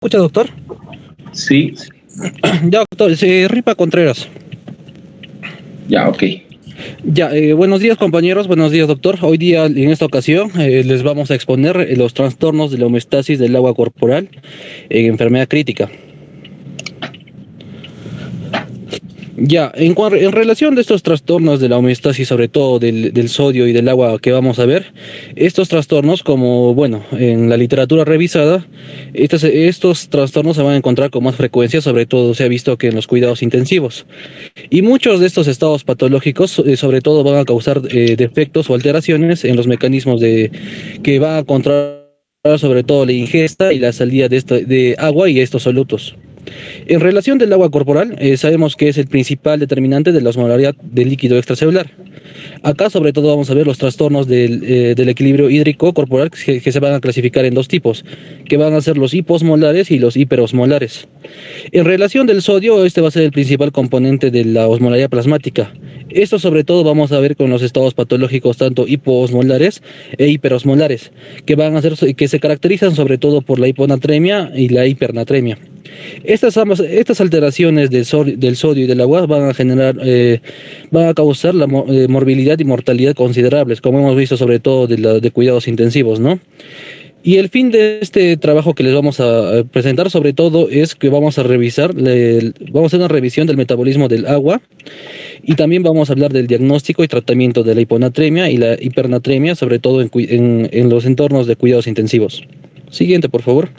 escucha, doctor? Sí, Ya, doctor, Ripa Contreras. ya, ok. Ya, buenos días, compañeros, buenos días, doctor. Hoy día, en esta ocasión, les vamos a exponer los trastornos de la homeostasis del agua corporal en enfermedad crítica. Ya, en relación de estos trastornos de la homeostasis, sobre todo del sodio y del agua que vamos a ver, estos trastornos, como, bueno, en la literatura revisada, estos trastornos se van a encontrar con más frecuencia, sobre todo se ha visto que en los cuidados intensivos. Y muchos de estos estados patológicos, sobre todo, van a causar defectos o alteraciones en los mecanismos que van a controlar sobre todo la ingesta y la salida de agua y estos solutos. En relación del agua corporal, sabemos que es el principal determinante de la osmolaridad del líquido extracelular. Acá sobre todo vamos a ver los trastornos del equilibrio hídrico corporal que se van a clasificar en dos tipos, que van a ser los hiposmolares y los hiperosmolares. En relación del sodio, este va a ser el principal componente de la osmolaridad plasmática. Esto sobre todo vamos a ver con los estados patológicos tanto hipoosmolares e hiperosmolares, que se caracterizan sobre todo por la hiponatremia y la hipernatremia. Estas alteraciones del sodio y del agua van a causar la morbilidad y mortalidad considerables, como hemos visto sobre todo de cuidados intensivos, ¿no? Y el fin de este trabajo que les vamos a presentar sobre todo es que vamos a hacer una revisión del metabolismo del agua y también vamos a hablar del diagnóstico y tratamiento de la hiponatremia y la hipernatremia, sobre todo en los entornos de cuidados intensivos. Siguiente, por favor.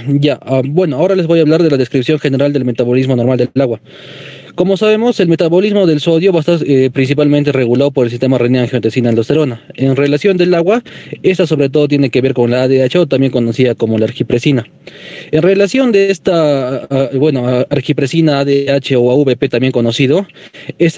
Ya, bueno, ahora les voy a hablar de la descripción general del metabolismo normal del agua. Como sabemos, el metabolismo del sodio va a estar principalmente regulado por el sistema renina-angiotensina-aldosterona. En relación del agua, esta sobre todo tiene que ver con la ADH o también conocida como la argipresina. En relación de esta, argipresina, ADH o AVP también conocido,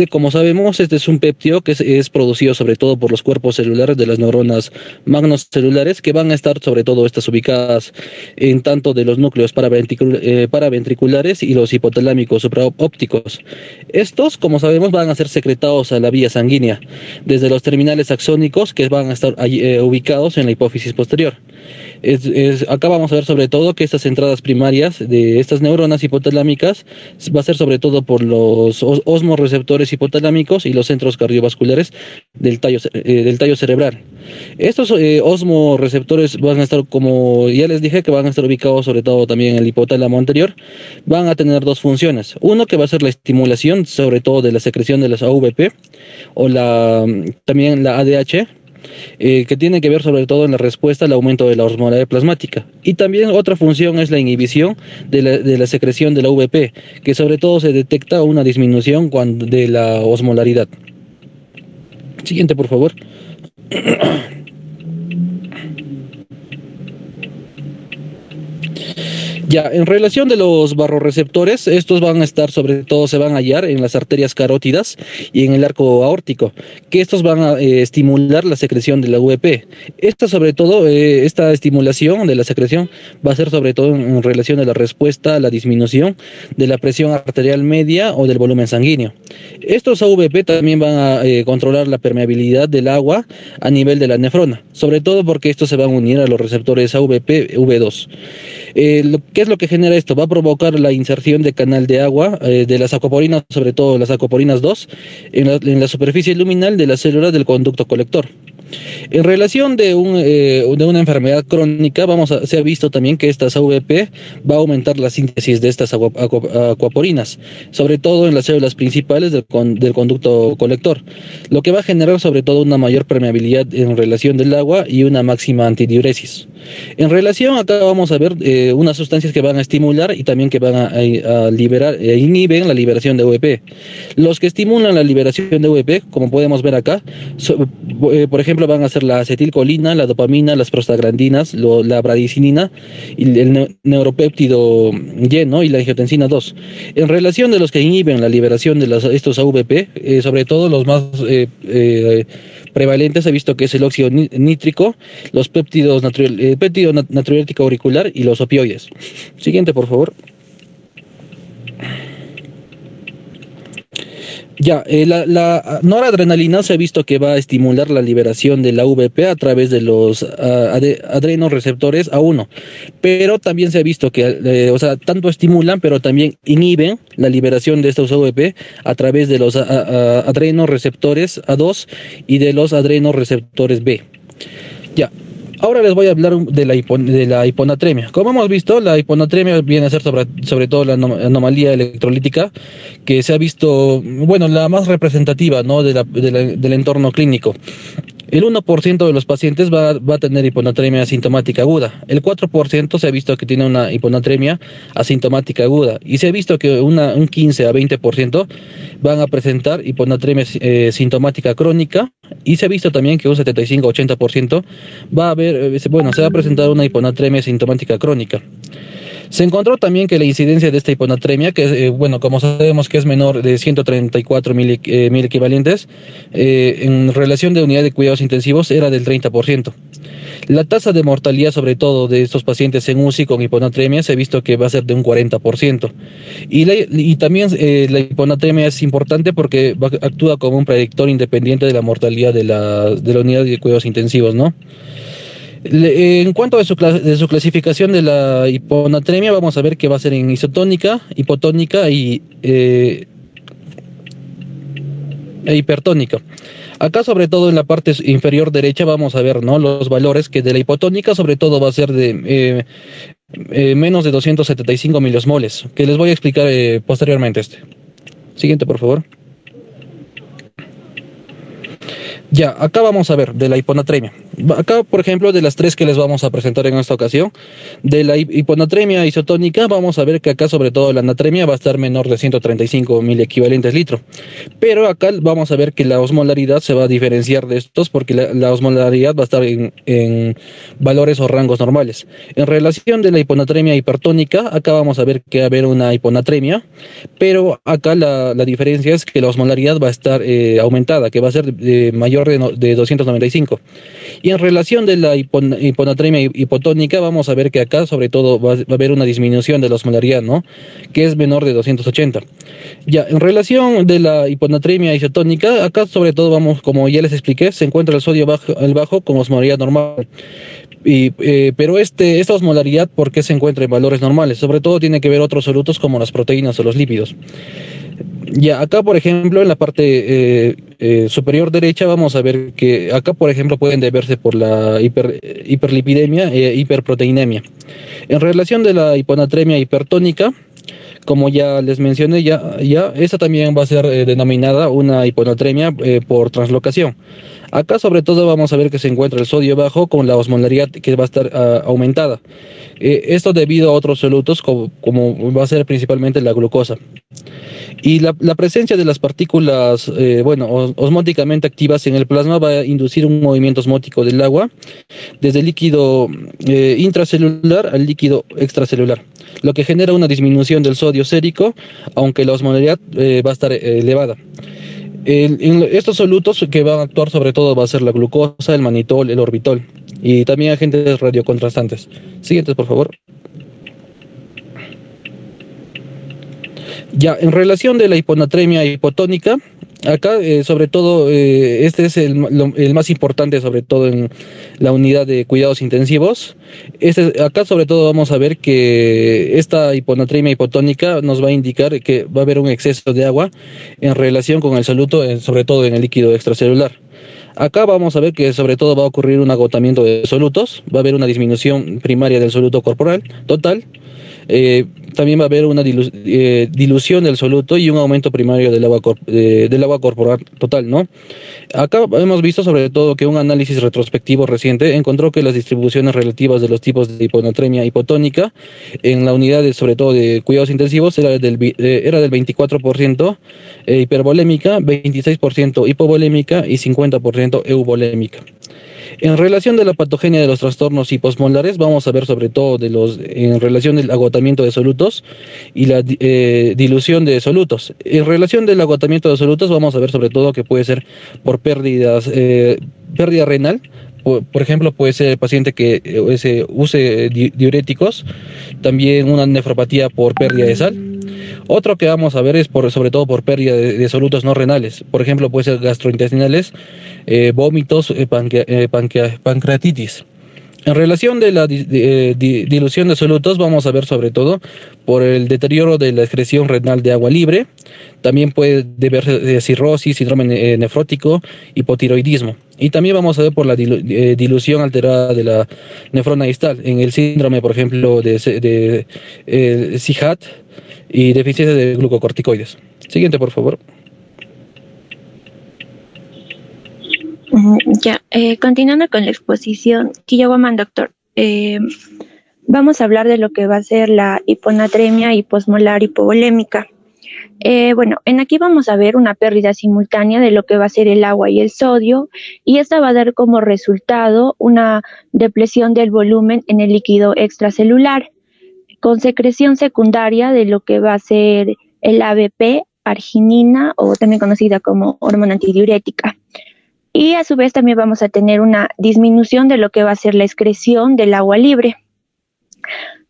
como sabemos, este es un péptido que es producido sobre todo por los cuerpos celulares de las neuronas magnocelulares, que van a estar sobre todo estas ubicadas en tanto de los núcleos paraventriculares y los hipotalámicos supraópticos. Estos, como sabemos, van a ser secretados a la vía sanguínea, desde los terminales axónicos que van a estar ubicados en la hipófisis posterior. Acá vamos a ver sobre todo que estas entradas primarias de estas neuronas hipotalámicas va a ser sobre todo por los osmoreceptores hipotalámicos y los centros cardiovasculares del tallo cerebral. Estos osmoreceptores van a estar, como ya les dije, que van a estar ubicados sobre todo también en el hipotálamo anterior. Van a tener dos funciones. Uno que va a ser la estimulación sobre todo de la secreción de las AVP o también la ADH, que tiene que ver sobre todo en la respuesta al aumento de la osmolaridad plasmática. Y también otra función es la inhibición de la secreción de la VP, que sobre todo se detecta una disminución de la osmolaridad. Siguiente, por favor. Ya, en relación de los barroreceptores, estos van a estar, sobre todo, se van a hallar en las arterias carótidas y en el arco aórtico, que estos van a estimular la secreción de la VP. Esta estimulación de la secreción va a ser sobre todo en relación a la respuesta a la disminución de la presión arterial media o del volumen sanguíneo. Estos AVP también van a controlar la permeabilidad del agua a nivel de la nefrona, sobre todo porque estos se van a unir a los receptores AVP V2. ¿Qué es lo que genera esto? Va a provocar la inserción de canal de agua de las aquaporinas, sobre todo las aquaporinas 2, en la superficie luminal de las células del conducto colector. En relación de una enfermedad crónica, se ha visto también que estas AVP va a aumentar la síntesis de estas aquaporinas, sobre todo en las células principales del conducto colector, lo que va a generar sobre todo una mayor permeabilidad en relación del agua y una máxima antidiuresis. En relación, acá vamos a ver unas sustancias que van a estimular y también que van a liberar, inhiben la liberación de AVP. Los que estimulan la liberación de AVP, como podemos ver acá, por ejemplo, van a ser la acetilcolina, la dopamina, las prostaglandinas, la bradicinina y el neuropéptido Y, ¿no? Y la angiotensina 2. En relación de los que inhiben la liberación de estos AVP, sobre todo los más prevalentes, he visto que es el óxido nítrico, los péptidos péptido natriurético auricular y los opioides. Siguiente, por favor. Ya, la noradrenalina se ha visto que va a estimular la liberación de la AVP a través de los adrenoreceptores A1, pero también se ha visto que, o sea, tanto estimulan, pero también inhiben la liberación de estos AVP a través de los adrenoreceptores A2 y de los adrenoreceptores B. Ya. Ahora les voy a hablar de la hiponatremia. Como hemos visto, la hiponatremia viene a ser sobre todo la anomalía electrolítica que se ha visto, bueno, la más representativa, ¿no?, del entorno clínico. El 1% de los pacientes va a tener hiponatremia asintomática aguda. El 4% se ha visto que tiene una hiponatremia asintomática aguda. Y se ha visto que un 15 a 20% van a presentar hiponatremia sintomática crónica. Y se ha visto también que un 75 a 80% se va a presentar una hiponatremia sintomática crónica. Se encontró también que la incidencia de esta hiponatremia, que como sabemos que es menor de 134 mil equivalentes, en relación de unidad de cuidados intensivos era del 30%. La tasa de mortalidad, sobre todo de estos pacientes en UCI con hiponatremia, se ha visto que va a ser de un 40%. Y también la hiponatremia es importante porque actúa como un predictor independiente de la mortalidad de la unidad de cuidados intensivos, ¿no? En cuanto a su clasificación de la hiponatremia, vamos a ver que va a ser en isotónica, hipotónica e hipertónica. Acá, sobre todo en la parte inferior derecha, vamos a ver, ¿no?, los valores que de la hipotónica, sobre todo va a ser de menos de 275 miliosmoles, que les voy a explicar posteriormente. Siguiente, por favor. Ya, acá vamos a ver de la hiponatremia. Acá, por ejemplo, de las tres que les vamos a presentar en esta ocasión, de la hiponatremia isotónica, vamos a ver que acá, sobre todo, la natremia va a estar menor de 135 mil equivalentes litro. Pero acá vamos a ver que la osmolaridad se va a diferenciar de estos porque la osmolaridad va a estar en valores o rangos normales. En relación de la hiponatremia hipertónica, acá vamos a ver que va a haber una hiponatremia, pero acá la diferencia es que la osmolaridad va a estar aumentada, que va a ser mayor de 295. Y en relación de la hiponatremia hipotónica, vamos a ver que acá sobre todo va a haber una disminución de la osmolaridad, ¿no?, que es menor de 280. Ya, en relación de la hiponatremia isotónica, acá sobre todo como ya les expliqué, se encuentra el sodio bajo con osmolaridad normal. Pero esta osmolaridad, ¿por qué se encuentra en valores normales? Sobre todo tiene que ver otros solutos como las proteínas o los lípidos. Ya, acá por ejemplo en la parte superior derecha vamos a ver que acá por ejemplo pueden deberse por la hiperlipidemia e hiperproteinemia. En relación de la hiponatremia hipertónica, como ya les mencioné, esta también va a ser denominada una hiponatremia por translocación. Acá sobre todo vamos a ver que se encuentra el sodio bajo con la osmolaridad que va a estar aumentada. Esto debido a otros solutos como va a ser principalmente la glucosa. Y la presencia de las partículas osmóticamente activas en el plasma va a inducir un movimiento osmótico del agua desde el líquido intracelular al líquido extracelular, lo que genera una disminución del sodio sérico, aunque la osmolaridad va a estar elevada. En estos solutos que van a actuar sobre todo va a ser la glucosa, el manitol, el orbitol y también agentes radiocontrastantes. Siguientes, por favor. Ya, en relación de la hiponatremia hipotónica, acá sobre todo este es el más importante, sobre todo en la unidad de cuidados intensivos. Acá sobre todo vamos a ver que esta hiponatremia hipotónica nos va a indicar que va a haber un exceso de agua en relación con el soluto, sobre todo en el líquido extracelular. Acá vamos a ver que sobre todo va a ocurrir un agotamiento de solutos, va a haber una disminución primaria del soluto corporal total. También va a haber una dilución del soluto y un aumento primario del agua corporal total, ¿no? Acá hemos visto sobre todo que un análisis retrospectivo reciente encontró que las distribuciones relativas de los tipos de hiponatremia hipotónica en la unidad sobre todo de cuidados intensivos era del 24% hipervolémica, 26% hipovolémica y 50% euvolémica. En relación de la patogenia de los trastornos hiposmolares, vamos a ver sobre todo en relación del agotamiento de solutos y la dilución de solutos. En relación del agotamiento de solutos, vamos a ver sobre todo que puede ser por pérdida renal. Por ejemplo, puede ser el paciente que use diuréticos, también una nefropatía por pérdida de sal. Otro que vamos a ver es sobre todo por pérdida de solutos no renales. Por ejemplo, puede ser gastrointestinales, vómitos, pancreatitis. En relación de la dilución de solutos, vamos a ver sobre todo por el deterioro de la excreción renal de agua libre. También puede deberse de cirrosis, síndrome nefrótico, hipotiroidismo. Y también vamos a ver por la dilución alterada de la nefrona distal, en el síndrome, por ejemplo, de SIHAT y deficiencia de glucocorticoides. Siguiente, por favor. Continuando con la exposición, Kiyowaman, doctor, vamos a hablar de lo que va a ser la hiponatremia hiposmolar hipovolémica. En aquí vamos a ver una pérdida simultánea de lo que va a ser el agua y el sodio, y esta va a dar como resultado una depresión del volumen en el líquido extracelular, con secreción secundaria de lo que va a ser el ABP, arginina, o también conocida como hormona antidiurética. Y a su vez también vamos a tener una disminución de lo que va a ser la excreción del agua libre.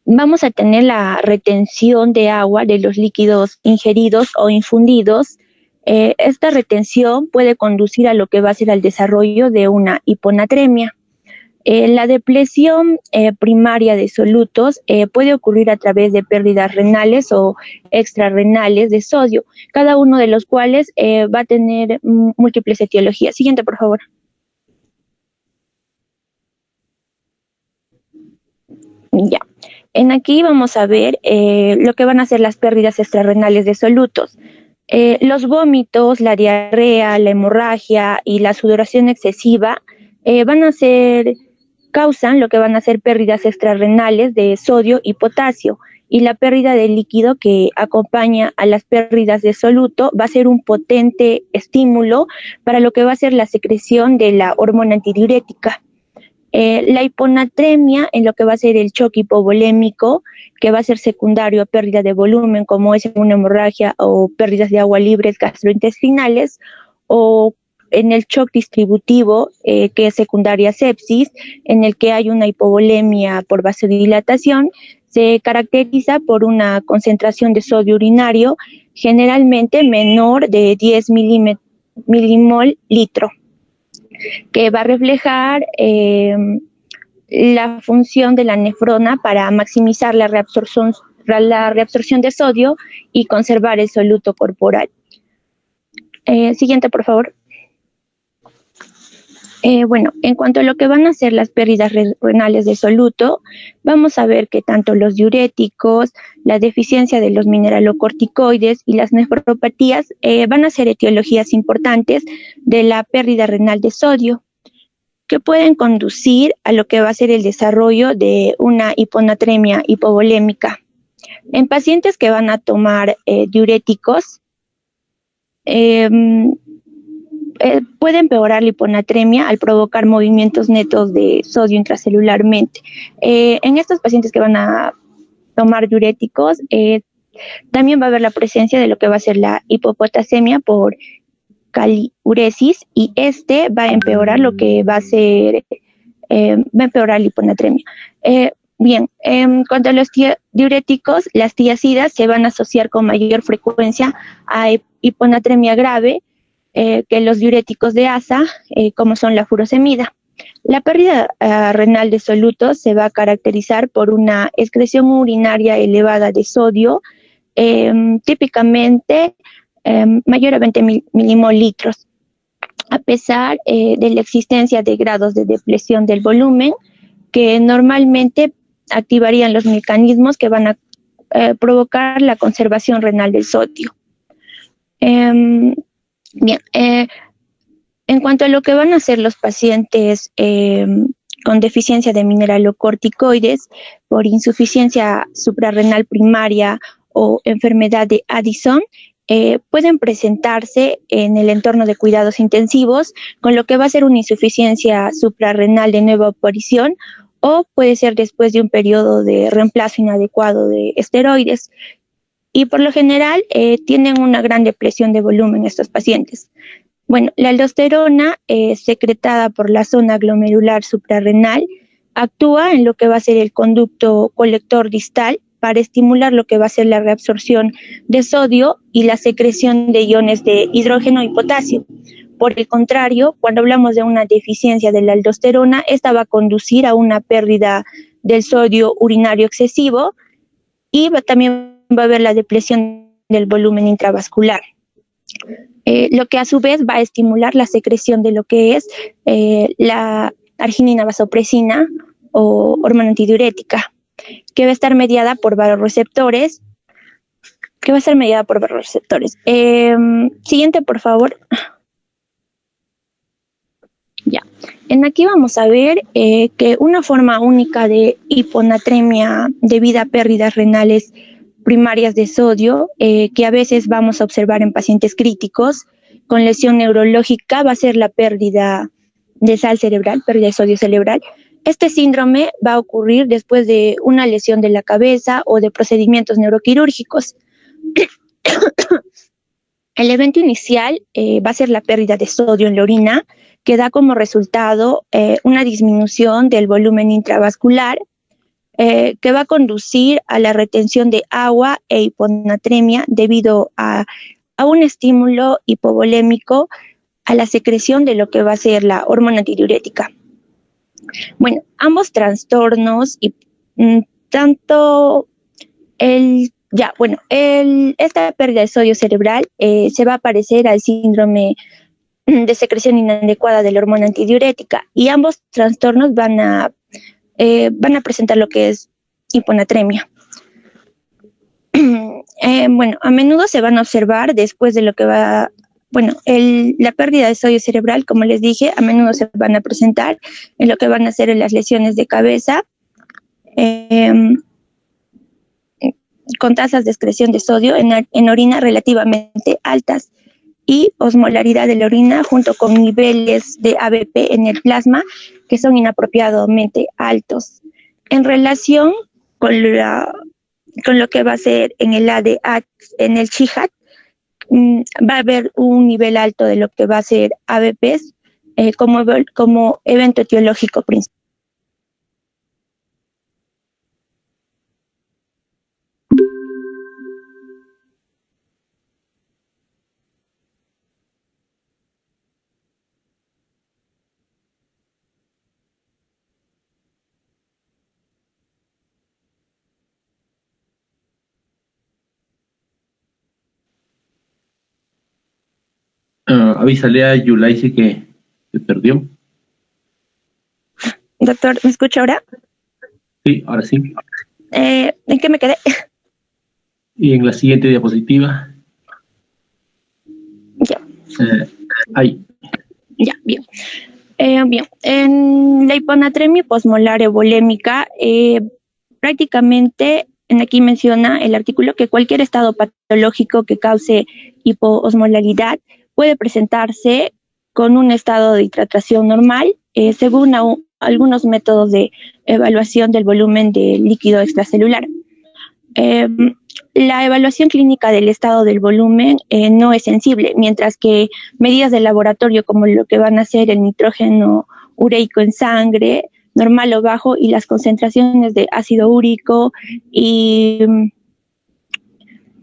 Vamos a tener la retención de agua de los líquidos ingeridos o infundidos. Esta retención puede conducir a lo que va a ser al desarrollo de una hiponatremia. La depresión primaria de solutos puede ocurrir a través de pérdidas renales o extrarrenales de sodio, cada uno de los cuales va a tener múltiples etiologías. Siguiente, por favor. Ya. En aquí vamos a ver lo que van a ser las pérdidas extrarrenales de solutos. Los vómitos, la diarrea, la hemorragia y la sudoración excesiva causan lo que van a ser pérdidas extrarrenales de sodio y potasio, y la pérdida de líquido que acompaña a las pérdidas de soluto va a ser un potente estímulo para lo que va a ser la secreción de la hormona antidiurética. La hiponatremia en lo que va a ser el choque hipovolémico, que va a ser secundario a pérdida de volumen, como es una hemorragia o pérdidas de agua libres gastrointestinales, o en el shock distributivo, que es secundaria a sepsis, en el que hay una hipovolemia por vasodilatación, se caracteriza por una concentración de sodio urinario generalmente menor de 10 milimol litro, que va a reflejar la función de la nefrona para maximizar la reabsorción de sodio y conservar el soluto corporal. Siguiente, por favor. En cuanto a lo que van a ser las pérdidas renales de soluto, vamos a ver que tanto los diuréticos, la deficiencia de los mineralocorticoides y las nefropatías van a ser etiologías importantes de la pérdida renal de sodio, que pueden conducir a lo que va a ser el desarrollo de una hiponatremia hipovolémica. En pacientes que van a tomar diuréticos, puede empeorar la hiponatremia al provocar movimientos netos de sodio intracelularmente. En estos pacientes que van a tomar diuréticos, también va a haber la presencia de lo que va a ser la hipopotasemia por caliuresis, y va a empeorar lo que va a empeorar la hiponatremia. En cuanto a los diuréticos, las tiazidas se van a asociar con mayor frecuencia a hiponatremia grave que los diuréticos de ASA, como son la furosemida. La pérdida renal de solutos se va a caracterizar por una excreción urinaria elevada de sodio, típicamente mayor a 20 milimolitros, a pesar de la existencia de grados de depresión del volumen que normalmente activarían los mecanismos que van a provocar la conservación renal del sodio. En cuanto a lo que van a ser los pacientes con deficiencia de mineralocorticoides por insuficiencia suprarrenal primaria o enfermedad de Addison, pueden presentarse en el entorno de cuidados intensivos con lo que va a ser una insuficiencia suprarrenal de nueva aparición, o puede ser después de un periodo de reemplazo inadecuado de esteroides. Y por lo general tienen una gran depresión de volumen estos pacientes. La aldosterona secretada por la zona glomerular suprarrenal actúa en lo que va a ser el conducto colector distal para estimular lo que va a ser la reabsorción de sodio y la secreción de iones de hidrógeno y potasio. Por el contrario, cuando hablamos de una deficiencia de la aldosterona, esta va a conducir a una pérdida del sodio urinario excesivo y también va a haber la depresión del volumen intravascular. Lo que a su vez va a estimular la secreción de lo que es la arginina vasopresina o hormona antidiurética, que va a estar mediada por vasoreceptores. Siguiente, por favor. Ya. En aquí vamos a ver que una forma única de hiponatremia debido a pérdidas renales primarias de sodio, que a veces vamos a observar en pacientes críticos con lesión neurológica, va a ser la pérdida de sal cerebral, pérdida de sodio cerebral. Este síndrome va a ocurrir después de una lesión de la cabeza o de procedimientos neuroquirúrgicos. El evento inicial va a ser la pérdida de sodio en la orina, que da como resultado una disminución del volumen intravascular, que va a conducir a la retención de agua e hiponatremia debido a un estímulo hipovolémico, a la secreción de lo que va a ser la hormona antidiurética. Bueno, ambos trastornos y tanto esta pérdida de sodio cerebral se va a parecer al síndrome de secreción inadecuada de la hormona antidiurética, y ambos trastornos van a presentar lo que es hiponatremia. A menudo se van a observar después de lo que va, la pérdida de sodio cerebral, como les dije, a menudo se van a presentar en lo que van a ser en las lesiones de cabeza, con tasas de excreción de sodio en orina relativamente altas y osmolaridad de la orina junto con niveles de ABP en el plasma que son inapropiadamente altos. En relación con lo que va a ser en el ADH, en el CHIHAT, va a haber un nivel alto de lo que va a ser ABPs como evento etiológico principal. Avísale a Yulaisi que se perdió. Doctor, ¿me escucha ahora? Sí, ahora sí. ¿En qué me quedé? Y en la siguiente diapositiva. Ya. Ahí. Ya, bien. Bien, en la hiponatremia posmolar euvolémica, prácticamente aquí menciona el artículo que cualquier estado patológico que cause hipoosmolaridad puede presentarse con un estado de hidratación normal, según algunos métodos de evaluación del volumen de líquido extracelular. La evaluación clínica del estado del volumen no es sensible, mientras que medidas de laboratorio como lo que van a ser el nitrógeno ureico en sangre, normal o bajo, y las concentraciones de ácido úrico, y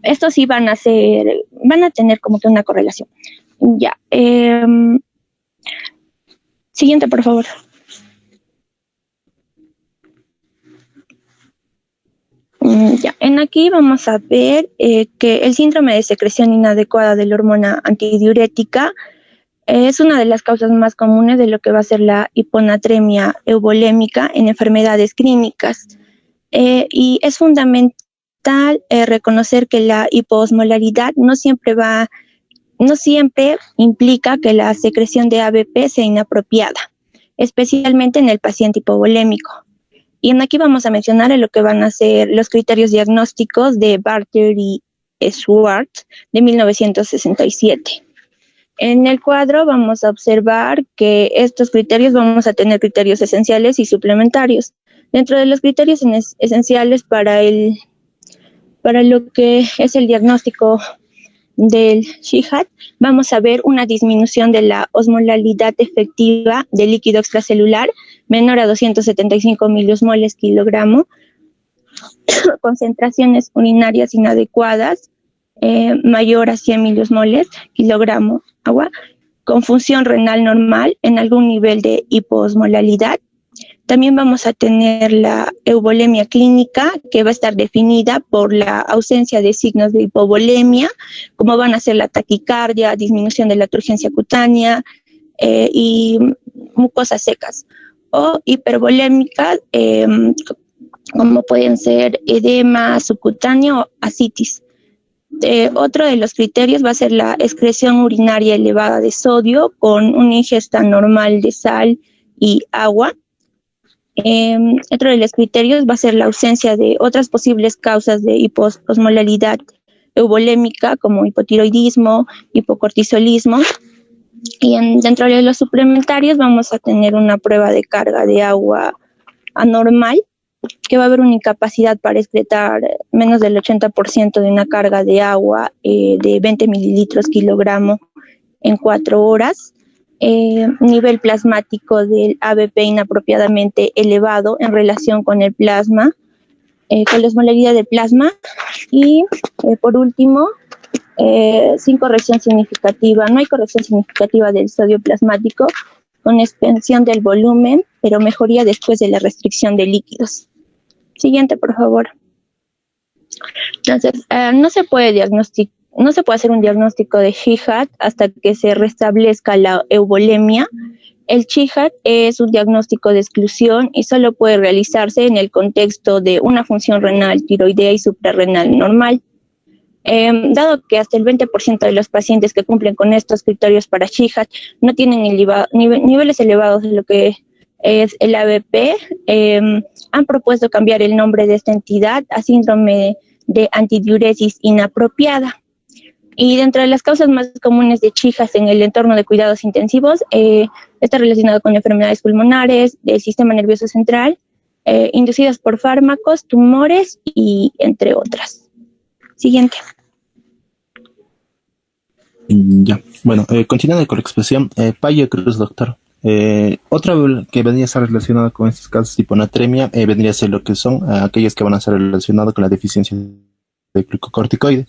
estos sí van a tener como que una correlación. Ya. Siguiente, por favor. Ya, en aquí vamos a ver que el síndrome de secreción inadecuada de la hormona antidiurética es una de las causas más comunes de lo que va a ser la hiponatremia euvolémica en enfermedades clínicas. Y es fundamental reconocer que la hipoosmolaridad no siempre implica que la secreción de ABP sea inapropiada, especialmente en el paciente hipovolémico. Y aquí vamos a mencionar lo que van a ser los criterios diagnósticos de Barter y Schwartz de 1967. En el cuadro vamos a observar que estos criterios vamos a tener criterios esenciales y suplementarios. Dentro de los criterios esenciales para lo que es el diagnóstico del CHIHAT, vamos a ver una disminución de la osmolaridad efectiva del líquido extracelular menor a 275 miliosmoles kilogramo, concentraciones urinarias inadecuadas, mayor a 100 milimoles kilogramo agua, con función renal normal en algún nivel de hiposmolalidad. También vamos a tener la euvolemia clínica, que va a estar definida por la ausencia de signos de hipovolemia, como van a ser la taquicardia, disminución de la turgencia cutánea y mucosas secas. O hipervolémica, como pueden ser edema subcutáneo o ascitis. Otro de los criterios va a ser la excreción urinaria elevada de sodio con una ingesta normal de sal y agua. Otro de los criterios va a ser la ausencia de otras posibles causas de hiposmolalidad euvolémica como hipotiroidismo, hipocortisolismo. Y dentro de los suplementarios vamos a tener una prueba de carga de agua anormal, que va a haber una incapacidad para excretar menos del 80% de una carga de agua de 20 mililitros kilogramo en 4 horas. Nivel plasmático del ABP inapropiadamente elevado en relación con el plasma, con la osmolaridad del plasma. Y por último, sin corrección significativa, no hay corrección significativa del sodio plasmático, con expansión del volumen, pero mejoría después de la restricción de líquidos. Siguiente, por favor. Entonces, no se puede hacer un diagnóstico de Jihad hasta que se restablezca la euvolemia. El Jihad es un diagnóstico de exclusión y solo puede realizarse en el contexto de una función renal tiroidea y suprarrenal normal. Dado que hasta el 20% de los pacientes que cumplen con estos criterios para Jihad no tienen niveles elevados de lo que es el ABP, han propuesto cambiar el nombre de esta entidad a síndrome de antidiuresis inapropiada. Y dentro de las causas más comunes de Jihad en el entorno de cuidados intensivos, está relacionado con enfermedades pulmonares, del sistema nervioso central, inducidas por fármacos, tumores y entre otras. Siguiente. Ya, bueno, continuando con la expresión, Payo Cruz, doctor. Otra que vendría a estar relacionada con estos casos de hiponatremia vendría a ser lo que son aquellos que van a ser relacionados con la deficiencia de glucocorticoides.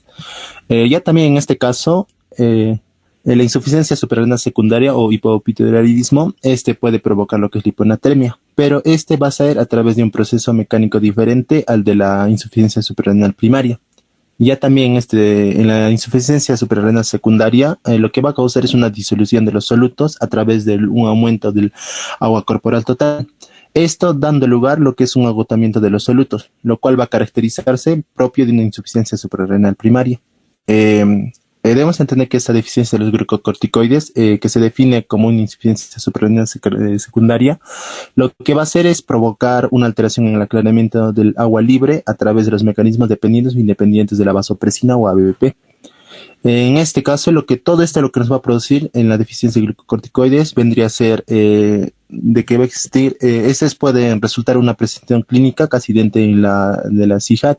Ya también en este caso, la insuficiencia suprarrenal secundaria o hipopitiroidismo, puede provocar lo que es la hiponatremia, pero va a ser a través de un proceso mecánico diferente al de la insuficiencia suprarrenal primaria. Ya también en la insuficiencia suprarrenal secundaria, lo que va a causar es una disolución de los solutos a través de un aumento del agua corporal total. Esto dando lugar a lo que es un agotamiento de los solutos, lo cual va a caracterizarse propio de una insuficiencia suprarrenal primaria. Debemos entender que esta deficiencia de los glucocorticoides, que se define como una insuficiencia suprarrenal secundaria, lo que va a hacer es provocar una alteración en el aclaramiento del agua libre a través de los mecanismos dependientes o independientes de la vasopresina o ABP. En este caso, lo que nos va a producir en la deficiencia de glucocorticoides vendría a ser de que va a existir, pueden resultar una presentación clínica casi idéntica de la CIJAD.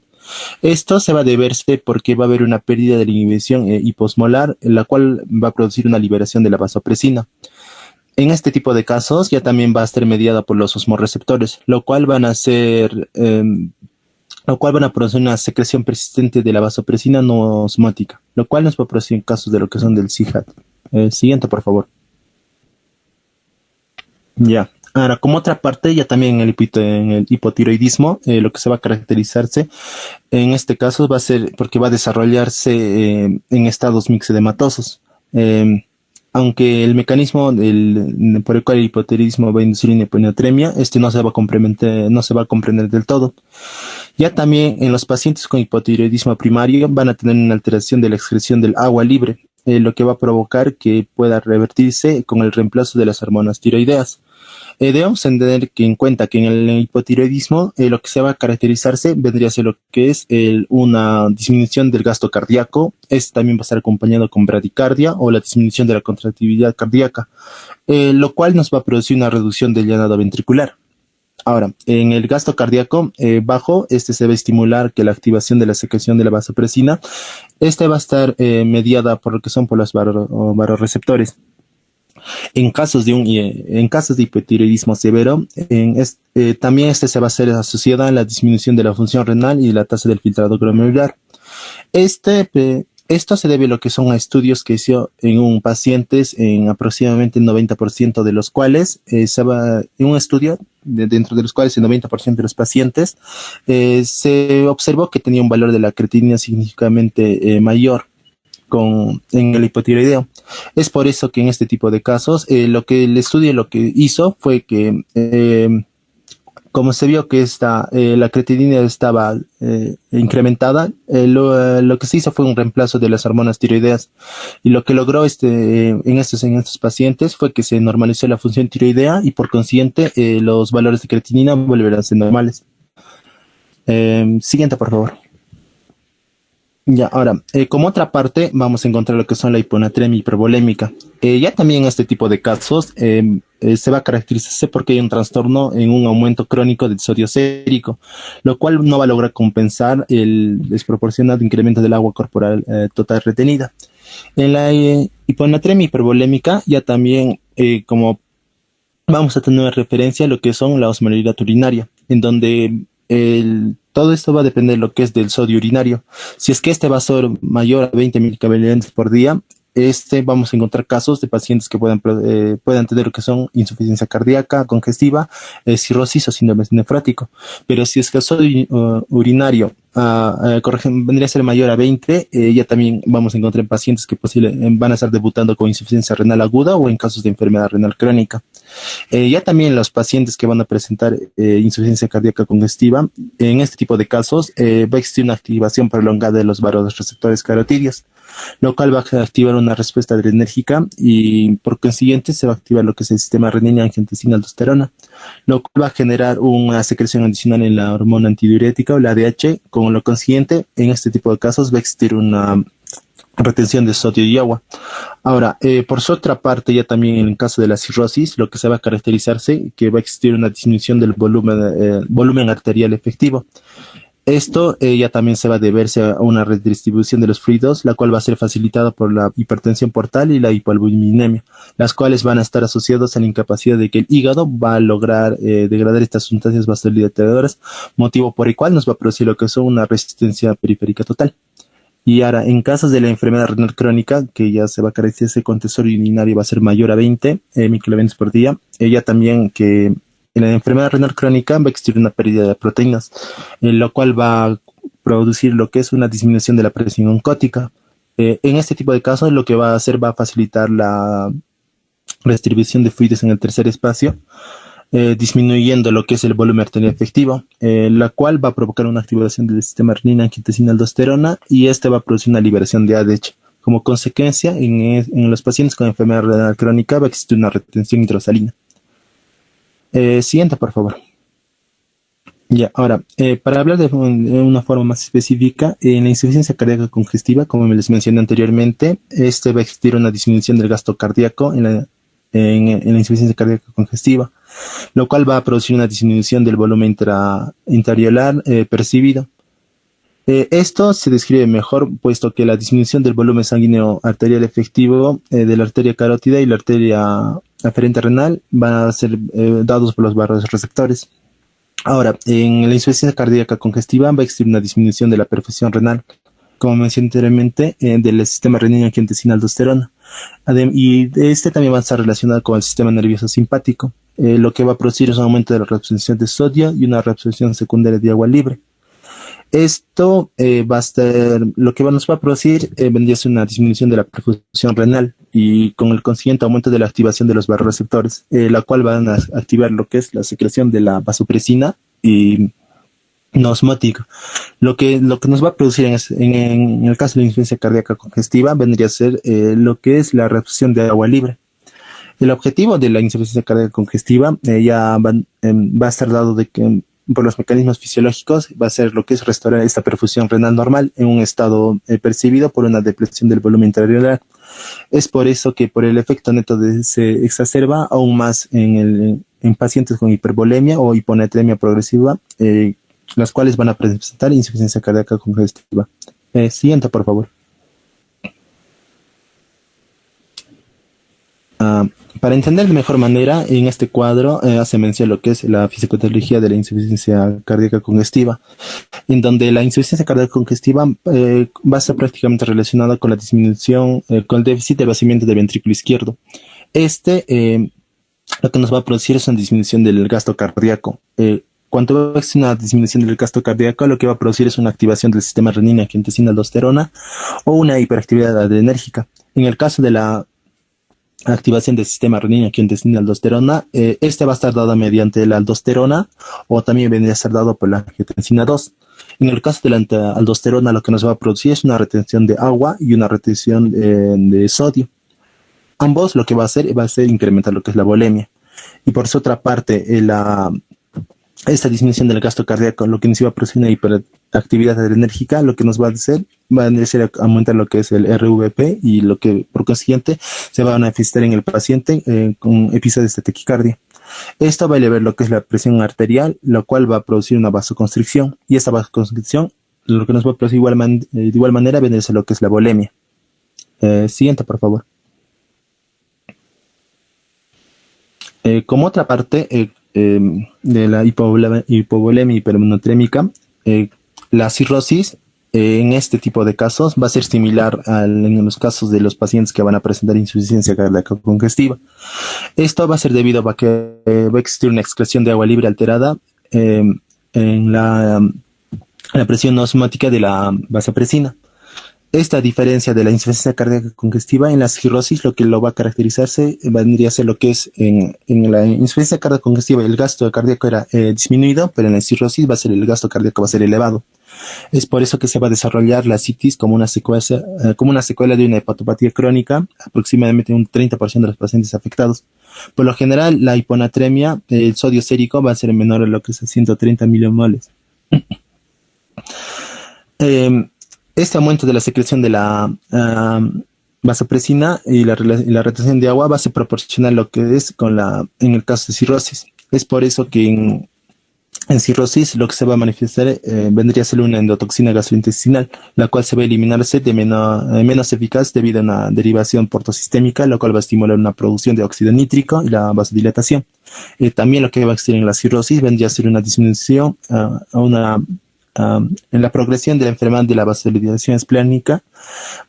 Esto se va a deberse porque va a haber una pérdida de la inhibición hiposmolar, la cual va a producir una liberación de la vasopresina. En este tipo de casos ya también va a estar mediada por los osmorreceptores, lo cual van a producir una secreción persistente de la vasopresina no osmótica, lo cual nos va a producir casos de lo que son del CIJAD. Siguiente, por favor. Ya. Ahora, como otra parte, ya también en el hipotiroidismo, lo que se va a caracterizarse en este caso va a ser porque va a desarrollarse en estados mixedematosos. Aunque el mecanismo por el cual el hipotiroidismo va a inducir una hiponatremia, no se va a comprender del todo. Ya también en los pacientes con hipotiroidismo primario van a tener una alteración de la excreción del agua libre, lo que va a provocar que pueda revertirse con el reemplazo de las hormonas tiroideas. Debemos tener en cuenta que en el hipotiroidismo lo que se va a caracterizarse vendría a ser lo que es una disminución del gasto cardíaco. También va a estar acompañado con bradicardia o la disminución de la contractividad cardíaca, lo cual nos va a producir una reducción del llenado ventricular. Ahora, en el gasto cardíaco bajo, se va a estimular que la activación de la secreción de la vasopresina, va a estar mediada por lo que son por los vasoreceptores. En casos de hipotiroidismo severo, también este se va a ser asociado a la disminución de la función renal y la tasa del filtrado glomerular. Esto se debe a lo que son estudios que hizo en pacientes, en aproximadamente el 90% de los cuales, en un estudio dentro de los cuales el 90% de los pacientes se observó que tenía un valor de la creatinina significativamente mayor en el hipotiroideo. Es por eso que en este tipo de casos, el estudio lo que hizo fue que como se vio que la creatinina estaba incrementada, lo que se hizo fue un reemplazo de las hormonas tiroideas. Y lo que logró en estos pacientes fue que se normalizó la función tiroidea y por consiguiente los valores de creatinina volverán a ser normales. Siguiente, por favor. Ya, ahora, como otra parte, vamos a encontrar lo que son la hiponatremia hipervolémica. Ya también en este tipo de casos se va a caracterizarse porque hay un trastorno en un aumento crónico del sodio sérico, lo cual no va a lograr compensar el desproporcionado incremento del agua corporal total retenida. En la hiponatremia hipervolémica, ya también como vamos a tener referencia a lo que son la osmolaridad urinaria, en donde todo esto va a depender de lo que es del sodio urinario. Si es que este va a ser mayor a 20 milicabalorias por día, vamos a encontrar casos de pacientes que puedan tener lo que son insuficiencia cardíaca, congestiva, cirrosis o síndrome nefrótico. Pero si es que el sodio urinario vendría a ser mayor a 20, ya también vamos a encontrar pacientes que van a estar debutando con insuficiencia renal aguda o en casos de enfermedad renal crónica. Ya también los pacientes que van a presentar insuficiencia cardíaca congestiva, en este tipo de casos va a existir una activación prolongada de los vasoreceptores carotídeos, lo cual va a activar una respuesta adrenérgica y por consiguiente se va a activar lo que es el sistema renina-angiotensina-aldosterona, lo cual va a generar una secreción adicional en la hormona antidiurética o la ADH. Con lo consiguiente, en este tipo de casos va a existir una retención de sodio y agua. Ahora, por su otra parte, ya también en el caso de la cirrosis, lo que se va a caracterizarse que va a existir una disminución del volumen arterial efectivo. Esto ya también se va a deberse a una redistribución de los fluidos, la cual va a ser facilitada por la hipertensión portal y la hipoalbuminemia, las cuales van a estar asociadas a la incapacidad de que el hígado va a lograr degradar estas sustancias vasodilatadoras, motivo por el cual nos va a producir lo que es una resistencia periférica total. Y ahora, en casos de la enfermedad renal crónica, que ya se va a caracterizar con sodio urinario va a ser mayor a 20 microvalentes por día, ya también que en la enfermedad renal crónica va a existir una pérdida de proteínas, lo cual va a producir lo que es una disminución de la presión oncótica. En este tipo de casos, lo que va a hacer va a facilitar la redistribución de fluidos en el tercer espacio, disminuyendo lo que es el volumen arterial efectivo, la cual va a provocar una activación del sistema renina-angiotensina-aldosterona y este va a producir una liberación de ADH. Como consecuencia, en los pacientes con enfermedad renal crónica va a existir una retención hidrosalina. Siguiente, por favor. Ya, ahora, para hablar de una forma más específica, en la insuficiencia cardíaca congestiva, como les mencioné anteriormente, va a existir una disminución del gasto cardíaco en la insuficiencia cardíaca congestiva, lo cual va a producir una disminución del volumen intraareolar percibido. Esto se describe mejor puesto que la disminución del volumen sanguíneo arterial efectivo de la arteria carótida y la arteria aferente renal van a ser dados por los vasoreceptores. Ahora, en la insuficiencia cardíaca congestiva va a existir una disminución de la perfusión renal, como mencioné anteriormente, del sistema renina-angiotensina-aldosterona. Y también va a estar relacionado con el sistema nervioso simpático, lo que va a producir es un aumento de la reabsorción de sodio y una reabsorción secundaria de agua libre. Esto va a estar, lo que nos va a producir vendría a ser una disminución de la perfusión renal y con el consiguiente aumento de la activación de los vasoreceptores, la cual van a activar lo que es la secreción de la vasopresina y no osmótico. Lo que nos va a producir en el caso de la insuficiencia cardíaca congestiva vendría a ser lo que es la reabsorción de agua libre. El objetivo de la insuficiencia cardíaca congestiva va a estar dado de que por los mecanismos fisiológicos va a ser lo que es restaurar esta perfusión renal normal en un estado percibido por una depresión del volumen intraareolar. Es por eso que por el efecto neto se exacerba aún más en pacientes con hipervolemia o hiponatremia progresiva, las cuales van a presentar insuficiencia cardíaca congestiva. Siguiente, por favor. Para entender de mejor manera, en este cuadro hace mención lo que es la fisiopatología de la insuficiencia cardíaca congestiva, en donde la insuficiencia cardíaca congestiva va a ser prácticamente relacionada con la disminución, con el déficit de vaciamiento del ventrículo izquierdo. Lo que nos va a producir es una disminución del gasto cardíaco. Cuando existe una disminución del gasto cardíaco, lo que va a producir es una activación del sistema renina-angiotensina-aldosterona o una hiperactividad adrenérgica. En el caso de la activación del sistema renina-angiotensina-aldosterona, este va a estar dado mediante la aldosterona o también vendría a ser dado por la angiotensina 2. En el caso de la aldosterona, lo que nos va a producir es una retención de agua y una retención de sodio. Ambos lo que va a hacer incrementar lo que es la volemia. Y por su otra parte, esta disminución del gasto cardíaco, lo que nos va a producir una hiperactividad adrenérgica, lo que nos va a hacer aumentar lo que es el RVP y lo que por consiguiente se va a manifestar en el paciente con episodios de taquicardia. Esto va a elevar lo que es la presión arterial, lo cual va a producir una vasoconstricción, y esta vasoconstricción lo que nos va a producir de igual manera vendría a ser lo que es la volemia. Siguiente, por favor. Como otra parte de la hipovolemia hipermonotrémica, la cirrosis en este tipo de casos va a ser similar en los casos de los pacientes que van a presentar insuficiencia cardíaca congestiva. Esto va a ser debido a que va a existir una excreción de agua libre alterada en la presión osmótica de la vasopresina. Esta diferencia de la insuficiencia cardíaca congestiva en la cirrosis, lo que lo va a caracterizarse vendría a ser lo que es en la insuficiencia cardíaca congestiva el gasto cardíaco era disminuido, pero en la cirrosis el gasto cardíaco va a ser elevado. Es por eso que se va a desarrollar la citis como una secuela de una hepatopatía crónica, aproximadamente un 30% de los pacientes afectados. Por lo general, la hiponatremia, el sodio sérico va a ser menor a lo que es 130 milimoles. Este aumento de la secreción de la vasopresina y la retención de agua va a ser proporcional lo que es en el caso de cirrosis. Es por eso que en cirrosis lo que se va a manifestar vendría a ser una endotoxina gastrointestinal, la cual se va a eliminarse de menos eficaz debido a una derivación portosistémica, lo cual va a estimular una producción de óxido nítrico y la vasodilatación. También lo que va a existir en la cirrosis vendría a ser una disminución en la progresión de la enfermedad de la vasodilatación esplénica,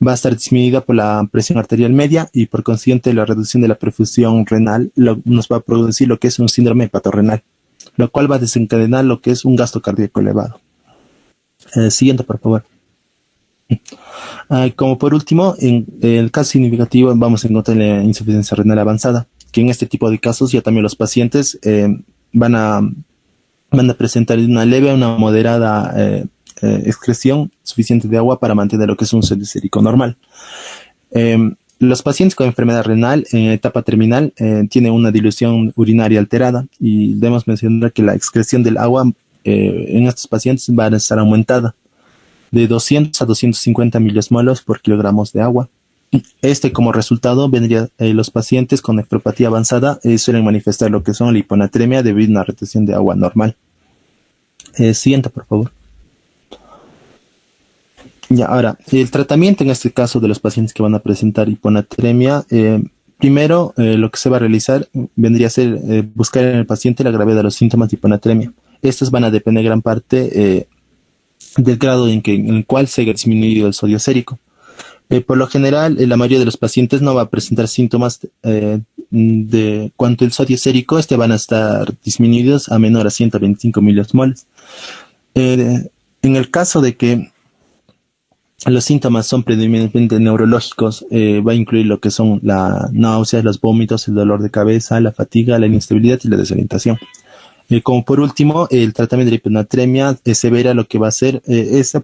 va a estar disminuida por la presión arterial media y por consiguiente la reducción de la perfusión renal nos va a producir lo que es un síndrome hepatorrenal, lo cual va a desencadenar lo que es un gasto cardíaco elevado. Siguiente, por favor. Como por último, en el caso significativo vamos a encontrar la insuficiencia renal avanzada, que en este tipo de casos ya también los pacientes van a presentar una leve a una moderada excreción suficiente de agua para mantener lo que es un sodio sérico normal. Los pacientes con enfermedad renal en etapa terminal tienen una dilución urinaria alterada y debemos mencionar que la excreción del agua en estos pacientes va a estar aumentada de 200 a 250 miliosmolos por kilogramos de agua. Como resultado vendría los pacientes con nefropatía avanzada suelen manifestar lo que son la hiponatremia debido a una retención de agua normal. Siguiente, por favor. Ya, ahora, el tratamiento en este caso de los pacientes que van a presentar hiponatremia, primero lo que se va a realizar vendría a ser buscar en el paciente la gravedad de los síntomas de hiponatremia. Estos van a depender gran parte del grado en el cual se haya disminuido el sodio sérico. Por lo general, la mayoría de los pacientes no va a presentar síntomas de cuanto el sodio sérico van a estar disminuidos a menor a 125 miliosmoles. En el caso de que los síntomas son predominantemente neurológicos, va a incluir lo que son la náusea, los vómitos, el dolor de cabeza, la fatiga, la inestabilidad y la desorientación. Como por último, el tratamiento de la hiponatremia severa lo que va a hacer,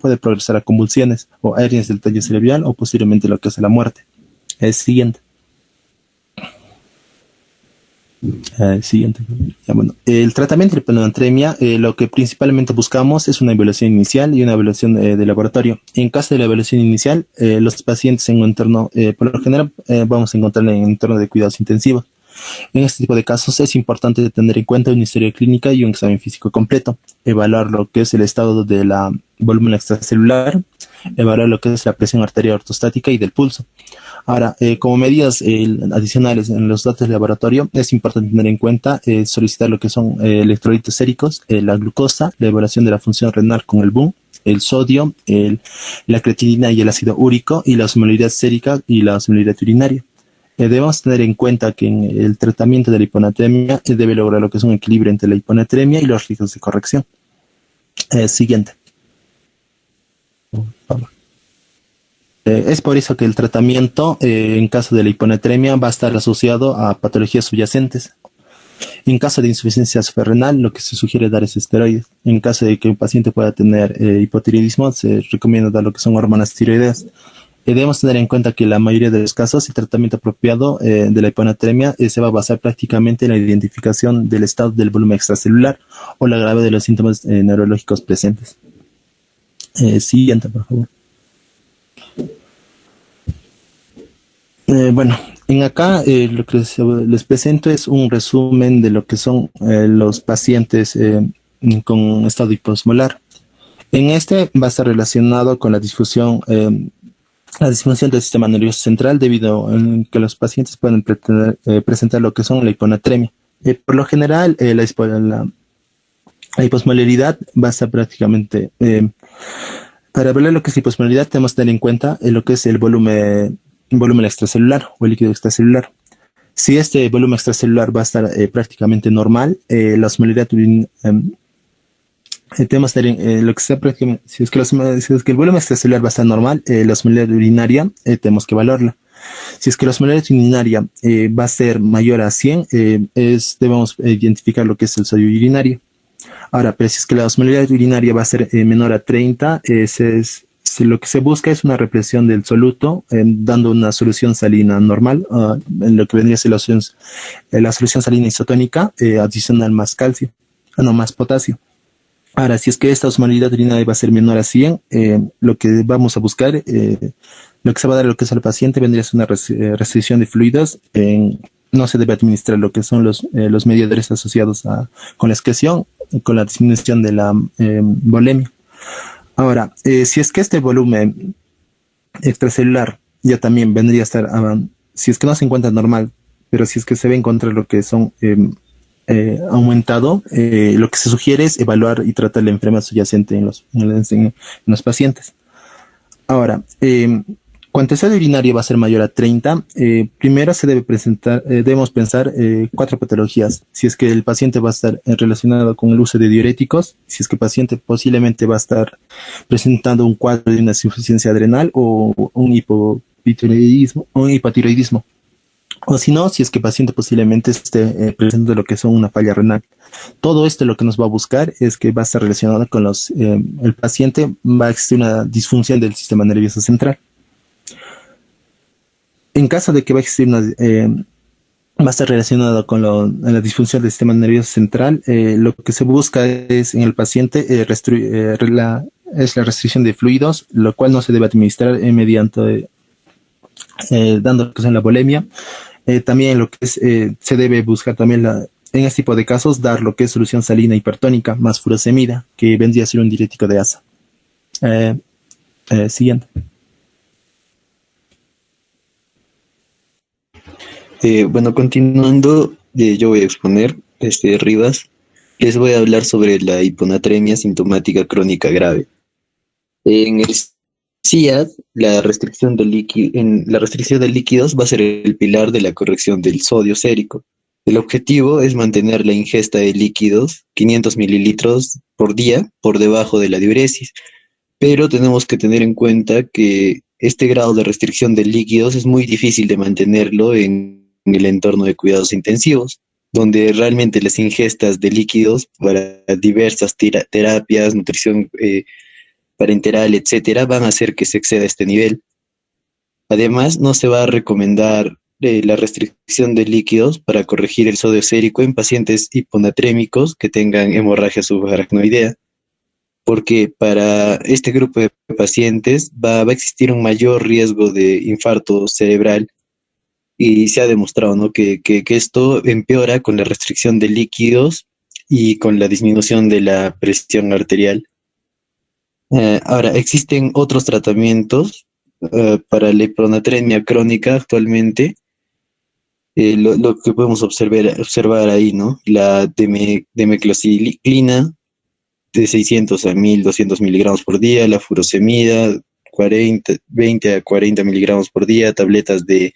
puede progresar a convulsiones o hernias del tallo cerebral o posiblemente lo que es la muerte. Siguiente. Ya, bueno, el tratamiento de hiponatremia, lo que principalmente buscamos es una evaluación inicial y una evaluación de laboratorio. En caso de la evaluación inicial, los pacientes en un entorno, por lo general, vamos a encontrarle en un entorno de cuidados intensivos. En este tipo de casos es importante tener en cuenta una historia clínica y un examen físico completo, evaluar lo que es el estado de la volumen extracelular, evaluar lo que es la presión arterial ortostática y del pulso. Ahora, como medidas adicionales en los datos de laboratorio, es importante tener en cuenta solicitar lo que son electrolitos séricos, la glucosa, la evaluación de la función renal con el BUN, el sodio, la creatinina y el ácido úrico, y la osmolaridad sérica y la osmolaridad urinaria. Debemos tener en cuenta que en el tratamiento de la hiponatremia debe lograr lo que es un equilibrio entre la hiponatremia y los riesgos de corrección. Siguiente. Es por eso que el tratamiento en caso de la hiponatremia va a estar asociado a patologías subyacentes. En caso de insuficiencia suprarrenal, lo que se sugiere dar es esteroides. En caso de que un paciente pueda tener hipotiroidismo, se recomienda dar lo que son hormonas tiroideas. Debemos tener en cuenta que en la mayoría de los casos el tratamiento apropiado de la hiponatremia se va a basar prácticamente en la identificación del estado del volumen extracelular o la gravedad de los síntomas neurológicos presentes. Siguiente, por favor. Bueno, en acá lo que les presento es un resumen de lo que son los pacientes con estado hiposmolar. En este va a estar relacionado con la disfunción del sistema nervioso central, debido a que los pacientes pueden presentar lo que son la hiponatremia. Por lo general, la hiposmolaridad va a estar prácticamente... para ver lo que es la hiposmolaridad, tenemos que tener en cuenta lo que es el volumen extracelular o el líquido extracelular. Si este volumen extracelular va a estar prácticamente normal, la osmolaridad tenemos que tener lo que sea prácticamente, si es que el volumen extracelular va a estar normal, la osmolaridad urinaria tenemos que evaluarla. Si es que la osmolaridad urinaria va a ser mayor a 100, debemos identificar lo que es el sodio urinario. Ahora, pero si es que la osmolaridad urinaria va a ser menor a 30, si lo que se busca es una represión del soluto, dando una solución salina normal, en lo que vendría a ser la solución salina isotónica, adicional más calcio, más potasio. Ahora, si es que esta osmolaridad urinaria va a ser menor a 100, lo que vamos a buscar, lo que se va a dar a lo que es al paciente vendría a ser una restricción de fluidos. No se debe administrar lo que son los mediadores asociados con la excreción, con la disminución de la volemia. Ahora, si es que este volumen extracelular ya también vendría a estar, si es que no se encuentra normal, pero si es que se ve encontrar lo que son aumentado, lo que se sugiere es evaluar y tratar la enfermedad subyacente en los pacientes. Ahora, cuando el sodio urinario va a ser mayor a 30, primero debemos pensar 4 patologías. Si es que el paciente va a estar relacionado con el uso de diuréticos, si es que el paciente posiblemente va a estar presentando un cuadro de una insuficiencia adrenal o un hipotiroidismo. O si no, si es que el paciente posiblemente esté presentando lo que son una falla renal. Todo esto lo que nos va a buscar es que va a estar relacionado con el paciente va a existir una disfunción del sistema nervioso central. En caso de que va a existir va a estar relacionado con la disfunción del sistema nervioso central, lo que se busca es en el paciente la restricción de fluidos, lo cual no se debe administrar mediante dando lo que es la volemia. También lo que es, se debe buscar también en este tipo de casos dar lo que es solución salina hipertónica más furosemida, que vendría a ser un diurético de asa. Siguiente. Bueno, continuando, yo voy a exponer, Rivas, les voy a hablar sobre la hiponatremia sintomática crónica grave. En el CIAD, la restricción de líquidos va a ser el pilar de la corrección del sodio sérico. El objetivo es mantener la ingesta de líquidos, 500 mililitros por día, por debajo de la diuresis, pero tenemos que tener en cuenta que este grado de restricción de líquidos es muy difícil de mantenerlo en el entorno de cuidados intensivos, donde realmente las ingestas de líquidos para diversas terapias, nutrición parenteral, etcétera, van a hacer que se exceda este nivel. Además, no se va a recomendar la restricción de líquidos para corregir el sodio sérico en pacientes hiponatrémicos que tengan hemorragia subaracnoidea, porque para este grupo de pacientes va a existir un mayor riesgo de infarto cerebral, y se ha demostrado, ¿no?, que esto empeora con la restricción de líquidos y con la disminución de la presión arterial. Ahora, existen otros tratamientos para la hiponatremia crónica actualmente. Lo que podemos observar ahí, ¿no? La demeclociclina de 600 a 1200 miligramos por día, la furosemida 20 a 40 miligramos por día, tabletas de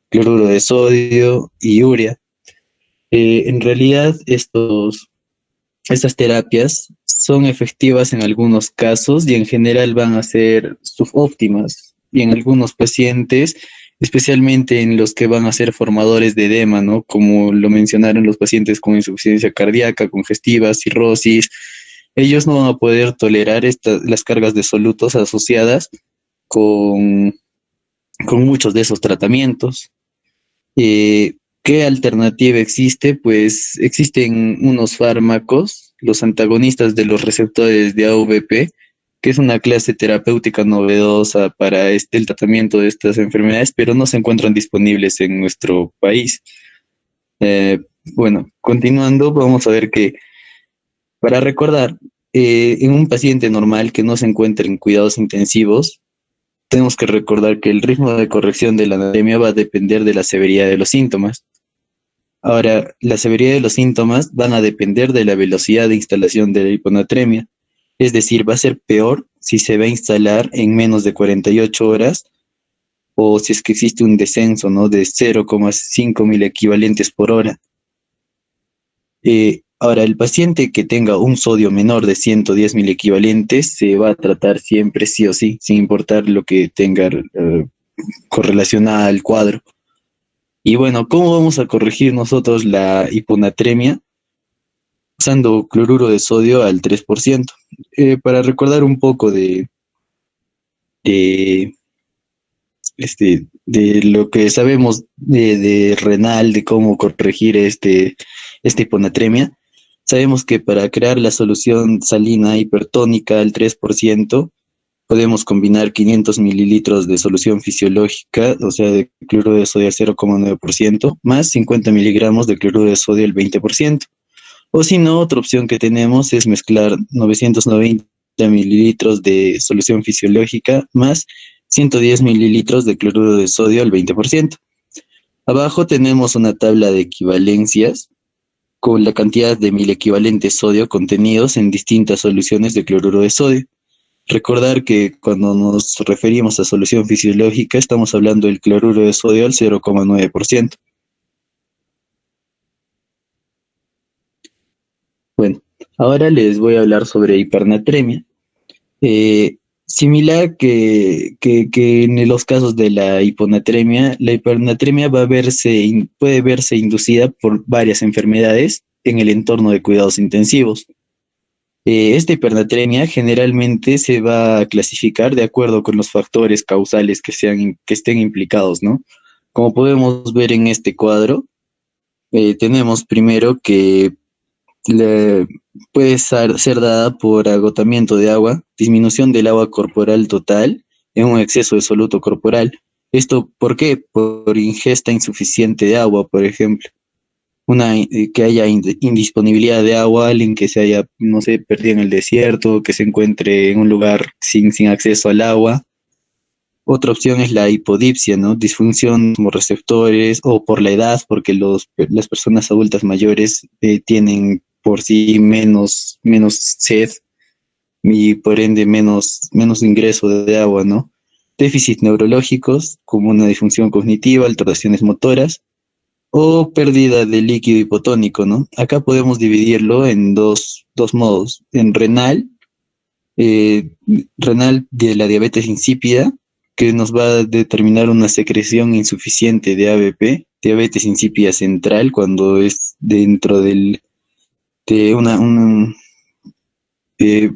cloruro de sodio y urea. En realidad, estas terapias son efectivas en algunos casos y en general van a ser subóptimas. Y en algunos pacientes, especialmente en los que van a ser formadores de edema, ¿no? Como lo mencionaron los pacientes con insuficiencia cardíaca, congestiva, cirrosis, ellos no van a poder tolerar las cargas de solutos asociadas con, con muchos de esos tratamientos. ¿Qué alternativa existe? Pues existen unos fármacos, los antagonistas de los receptores de AVP, que es una clase terapéutica novedosa para el tratamiento de estas enfermedades, pero no se encuentran disponibles en nuestro país. Bueno, continuando, vamos a ver que para recordar, en un paciente normal que no se encuentre en cuidados intensivos, tenemos que recordar que el ritmo de corrección de la anemia va a depender de la severidad de los síntomas. Ahora, la severidad de los síntomas van a depender de la velocidad de instalación de la hiponatremia. Es decir, va a ser peor si se va a instalar en menos de 48 horas o si es que existe un descenso, ¿no?, de 0,5 mil equivalentes por hora. Ahora, el paciente que tenga un sodio menor de 110 mil equivalentes se va a tratar siempre sí o sí, sin importar lo que tenga correlacionada al cuadro. Y bueno, ¿cómo vamos a corregir nosotros la hiponatremia? Usando cloruro de sodio al 3%. Para recordar un poco de lo que sabemos de renal, de cómo corregir esta hiponatremia, sabemos que para crear la solución salina hipertónica al 3%, podemos combinar 500 mililitros de solución fisiológica, o sea, de cloruro de sodio al 0,9%, más 50 miligramos de cloruro de sodio al 20%. O si no, otra opción que tenemos es mezclar 990 mililitros de solución fisiológica más 110 mililitros de cloruro de sodio al 20%. Abajo tenemos una tabla de equivalencias con la cantidad de 1000 equivalentes sodio contenidos en distintas soluciones de cloruro de sodio. Recordar que cuando nos referimos a solución fisiológica estamos hablando del cloruro de sodio al 0,9%. Bueno, ahora les voy a hablar sobre hipernatremia. Similar que en los casos de la hiponatremia puede verse inducida por varias enfermedades en el entorno de cuidados intensivos. Esta hipernatremia generalmente se va a clasificar de acuerdo con los factores causales que estén implicados, ¿no? Como podemos ver en este cuadro, tenemos primero que puede ser dada por agotamiento de agua, disminución del agua corporal total en un exceso de soluto corporal. ¿Esto por qué? Por ingesta insuficiente de agua, por ejemplo. Que haya indisponibilidad de agua, alguien que se haya, no sé, perdido en el desierto, que se encuentre en un lugar sin acceso al agua. Otra opción es la hipodipsia, ¿no? Disfunción como receptores o por la edad, porque las personas adultas mayores tienen por sí menos sed y por ende menos ingreso de agua, ¿no? Déficits neurológicos como una disfunción cognitiva, alteraciones motoras o pérdida de líquido hipotónico, ¿no? Acá podemos dividirlo en dos modos. En renal de la diabetes insípida, que nos va a determinar una secreción insuficiente de ABP, diabetes insípida central, cuando es dentro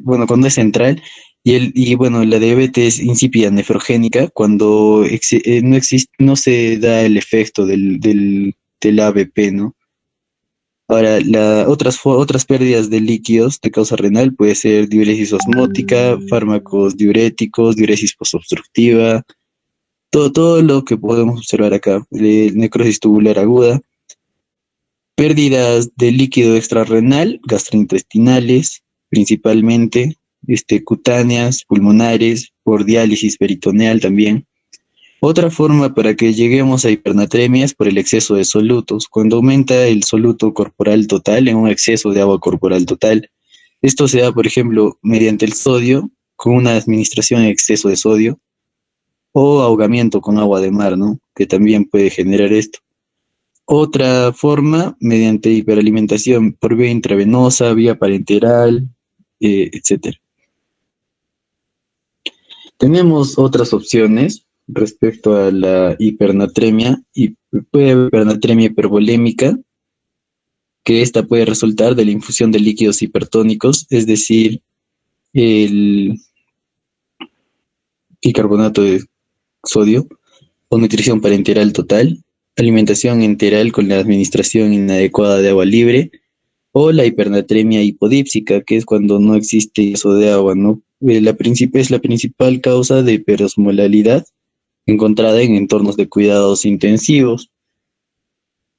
cuando es central, y la diabetes insípida nefrogénica, cuando no se da el efecto del ABP, ¿no? Ahora, otras pérdidas de líquidos de causa renal puede ser diuresis osmótica, fármacos diuréticos, diuresis posobstructiva, todo lo que podemos observar acá, necrosis tubular aguda, pérdidas de líquido extrarrenal, gastrointestinales principalmente, cutáneas, pulmonares, por diálisis peritoneal también. Otra forma para que lleguemos a hipernatremia es por el exceso de solutos, cuando aumenta el soluto corporal total en un exceso de agua corporal total. Esto se da, por ejemplo, mediante el sodio, con una administración en exceso de sodio, o ahogamiento con agua de mar, ¿no? Que también puede generar esto. Otra forma, mediante hiperalimentación por vía intravenosa, vía parenteral, etc. Tenemos otras opciones respecto a la hipernatremia, y puede haber hipernatremia hipervolémica, que esta puede resultar de la infusión de líquidos hipertónicos, es decir, el bicarbonato de sodio, o nutrición parenteral total, alimentación enteral con la administración inadecuada de agua libre, o la hipernatremia hipodípsica, que es cuando no existe eso de agua, ¿no? Es la principal causa de hiperosmolalidad encontrada en entornos de cuidados intensivos.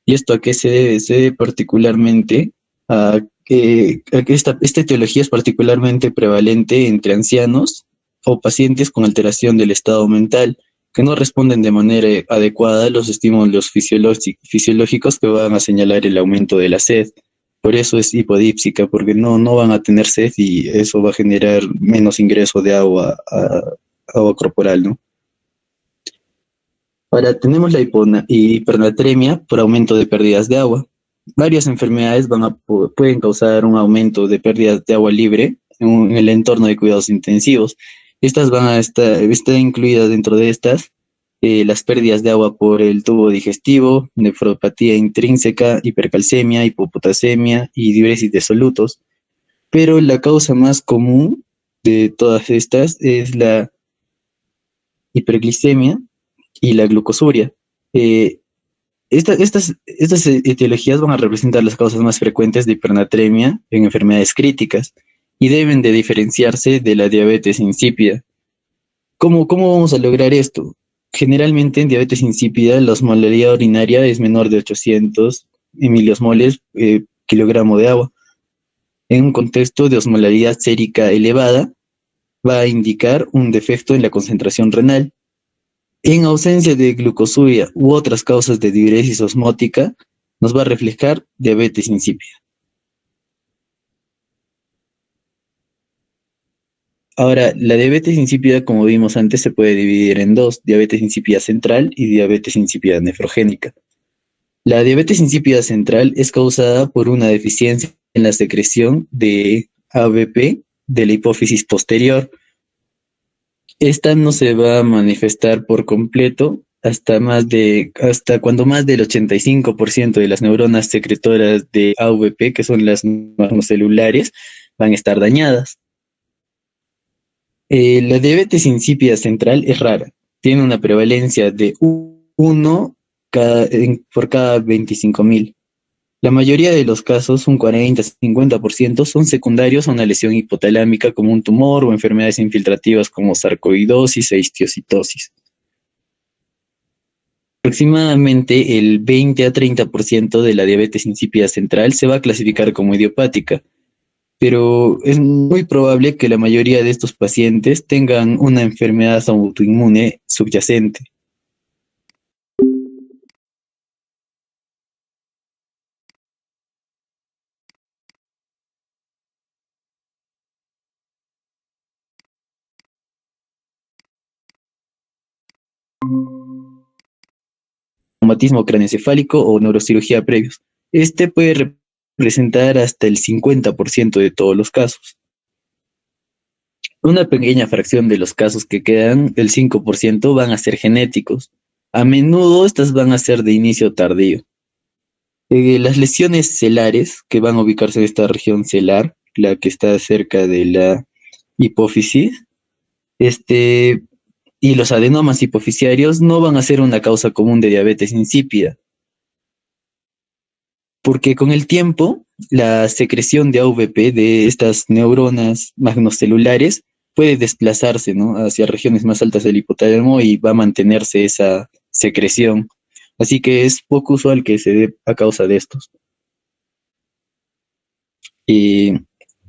¿Y esto a qué se debe? Se debe particularmente a que esta etiología es particularmente prevalente entre ancianos o pacientes con alteración del estado mental, que no responden de manera adecuada a los estímulos fisiológicos que van a señalar el aumento de la sed. Por eso es hipodípsica, porque no van a tener sed y eso va a generar menos ingreso de agua agua corporal, ¿no? Ahora tenemos la hipernatremia por aumento de pérdidas de agua. Varias enfermedades pueden causar un aumento de pérdidas de agua libre en el entorno de cuidados intensivos. Estas van a estar incluidas dentro de estas las pérdidas de agua por el tubo digestivo, nefropatía intrínseca, hipercalcemia, hipopotasemia y diuresis de solutos. Pero la causa más común de todas estas es la hiperglicemia y la glucosuria. Estas etiologías van a representar las causas más frecuentes de hipernatremia en enfermedades críticas y deben de diferenciarse de la diabetes insípida. ¿Cómo vamos a lograr esto? Generalmente en diabetes insípida la osmolaridad urinaria es menor de 800 miliosmoles kilogramo de agua. En un contexto de osmolaridad sérica elevada, va a indicar un defecto en la concentración renal. En ausencia de glucosuria u otras causas de diuresis osmótica, nos va a reflejar diabetes insípida. Ahora, la diabetes insípida, como vimos antes, se puede dividir en dos: diabetes insípida central y diabetes insípida nefrogénica. La diabetes insípida central es causada por una deficiencia en la secreción de ABP de la hipófisis posterior. Esta no se va a manifestar por completo hasta cuando más del 85% de las neuronas secretoras de AVP, que son las macrocelulares, van a estar dañadas. La diabetes insípida central es rara. Tiene una prevalencia de 1 por cada 25.000. La mayoría de los casos, un 40-50%, son secundarios a una lesión hipotalámica como un tumor o enfermedades infiltrativas como sarcoidosis e histiocytosis. Aproximadamente el 20-30% de la diabetes insípida central se va a clasificar como idiopática, pero es muy probable que la mayoría de estos pacientes tengan una enfermedad autoinmune subyacente. Traumatismo craneoencefálico o neurocirugía previos. Este puede representar hasta el 50% de todos los casos. Una pequeña fracción de los casos que quedan, el 5%, van a ser genéticos. A menudo estas van a ser de inicio tardío. Las lesiones celares, que van a ubicarse en esta región celar, la que está cerca de la hipófisis, y los adenomas hipofisiarios no van a ser una causa común de diabetes insípida, porque con el tiempo la secreción de AVP de estas neuronas magnocelulares puede desplazarse, ¿no?, hacia regiones más altas del hipotálamo y va a mantenerse esa secreción. Así que es poco usual que se dé a causa de estos.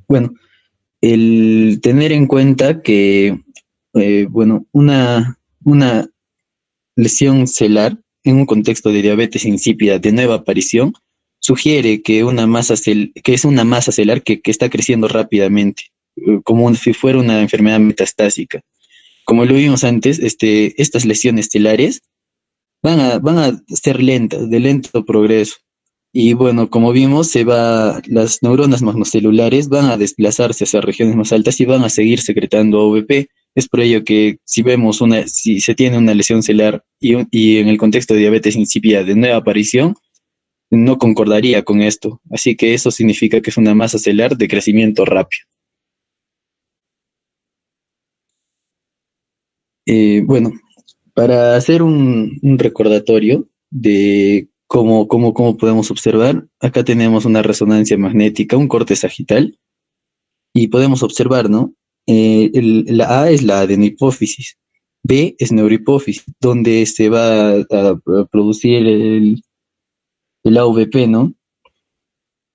Bueno, el tener en cuenta que, bueno, una lesión celular en un contexto de diabetes insípida de nueva aparición sugiere que, que es una masa celular que está creciendo rápidamente, como si fuera una enfermedad metastásica. Como lo vimos antes, estas lesiones celulares van a ser lentas, de lento progreso. Y bueno, como vimos, las neuronas magnocelulares van a desplazarse hacia regiones más altas y van a seguir secretando AVP. Es por ello que si se tiene una lesión celular y en el contexto de diabetes insípida de nueva aparición, no concordaría con esto. Así que eso significa que es una masa celular de crecimiento rápido. Bueno, para hacer un recordatorio de cómo podemos observar, acá tenemos una resonancia magnética, un corte sagital, y podemos observar, ¿no? La A es la adenohipófisis, B es neurohipófisis, donde se va a producir el AVP, ¿no?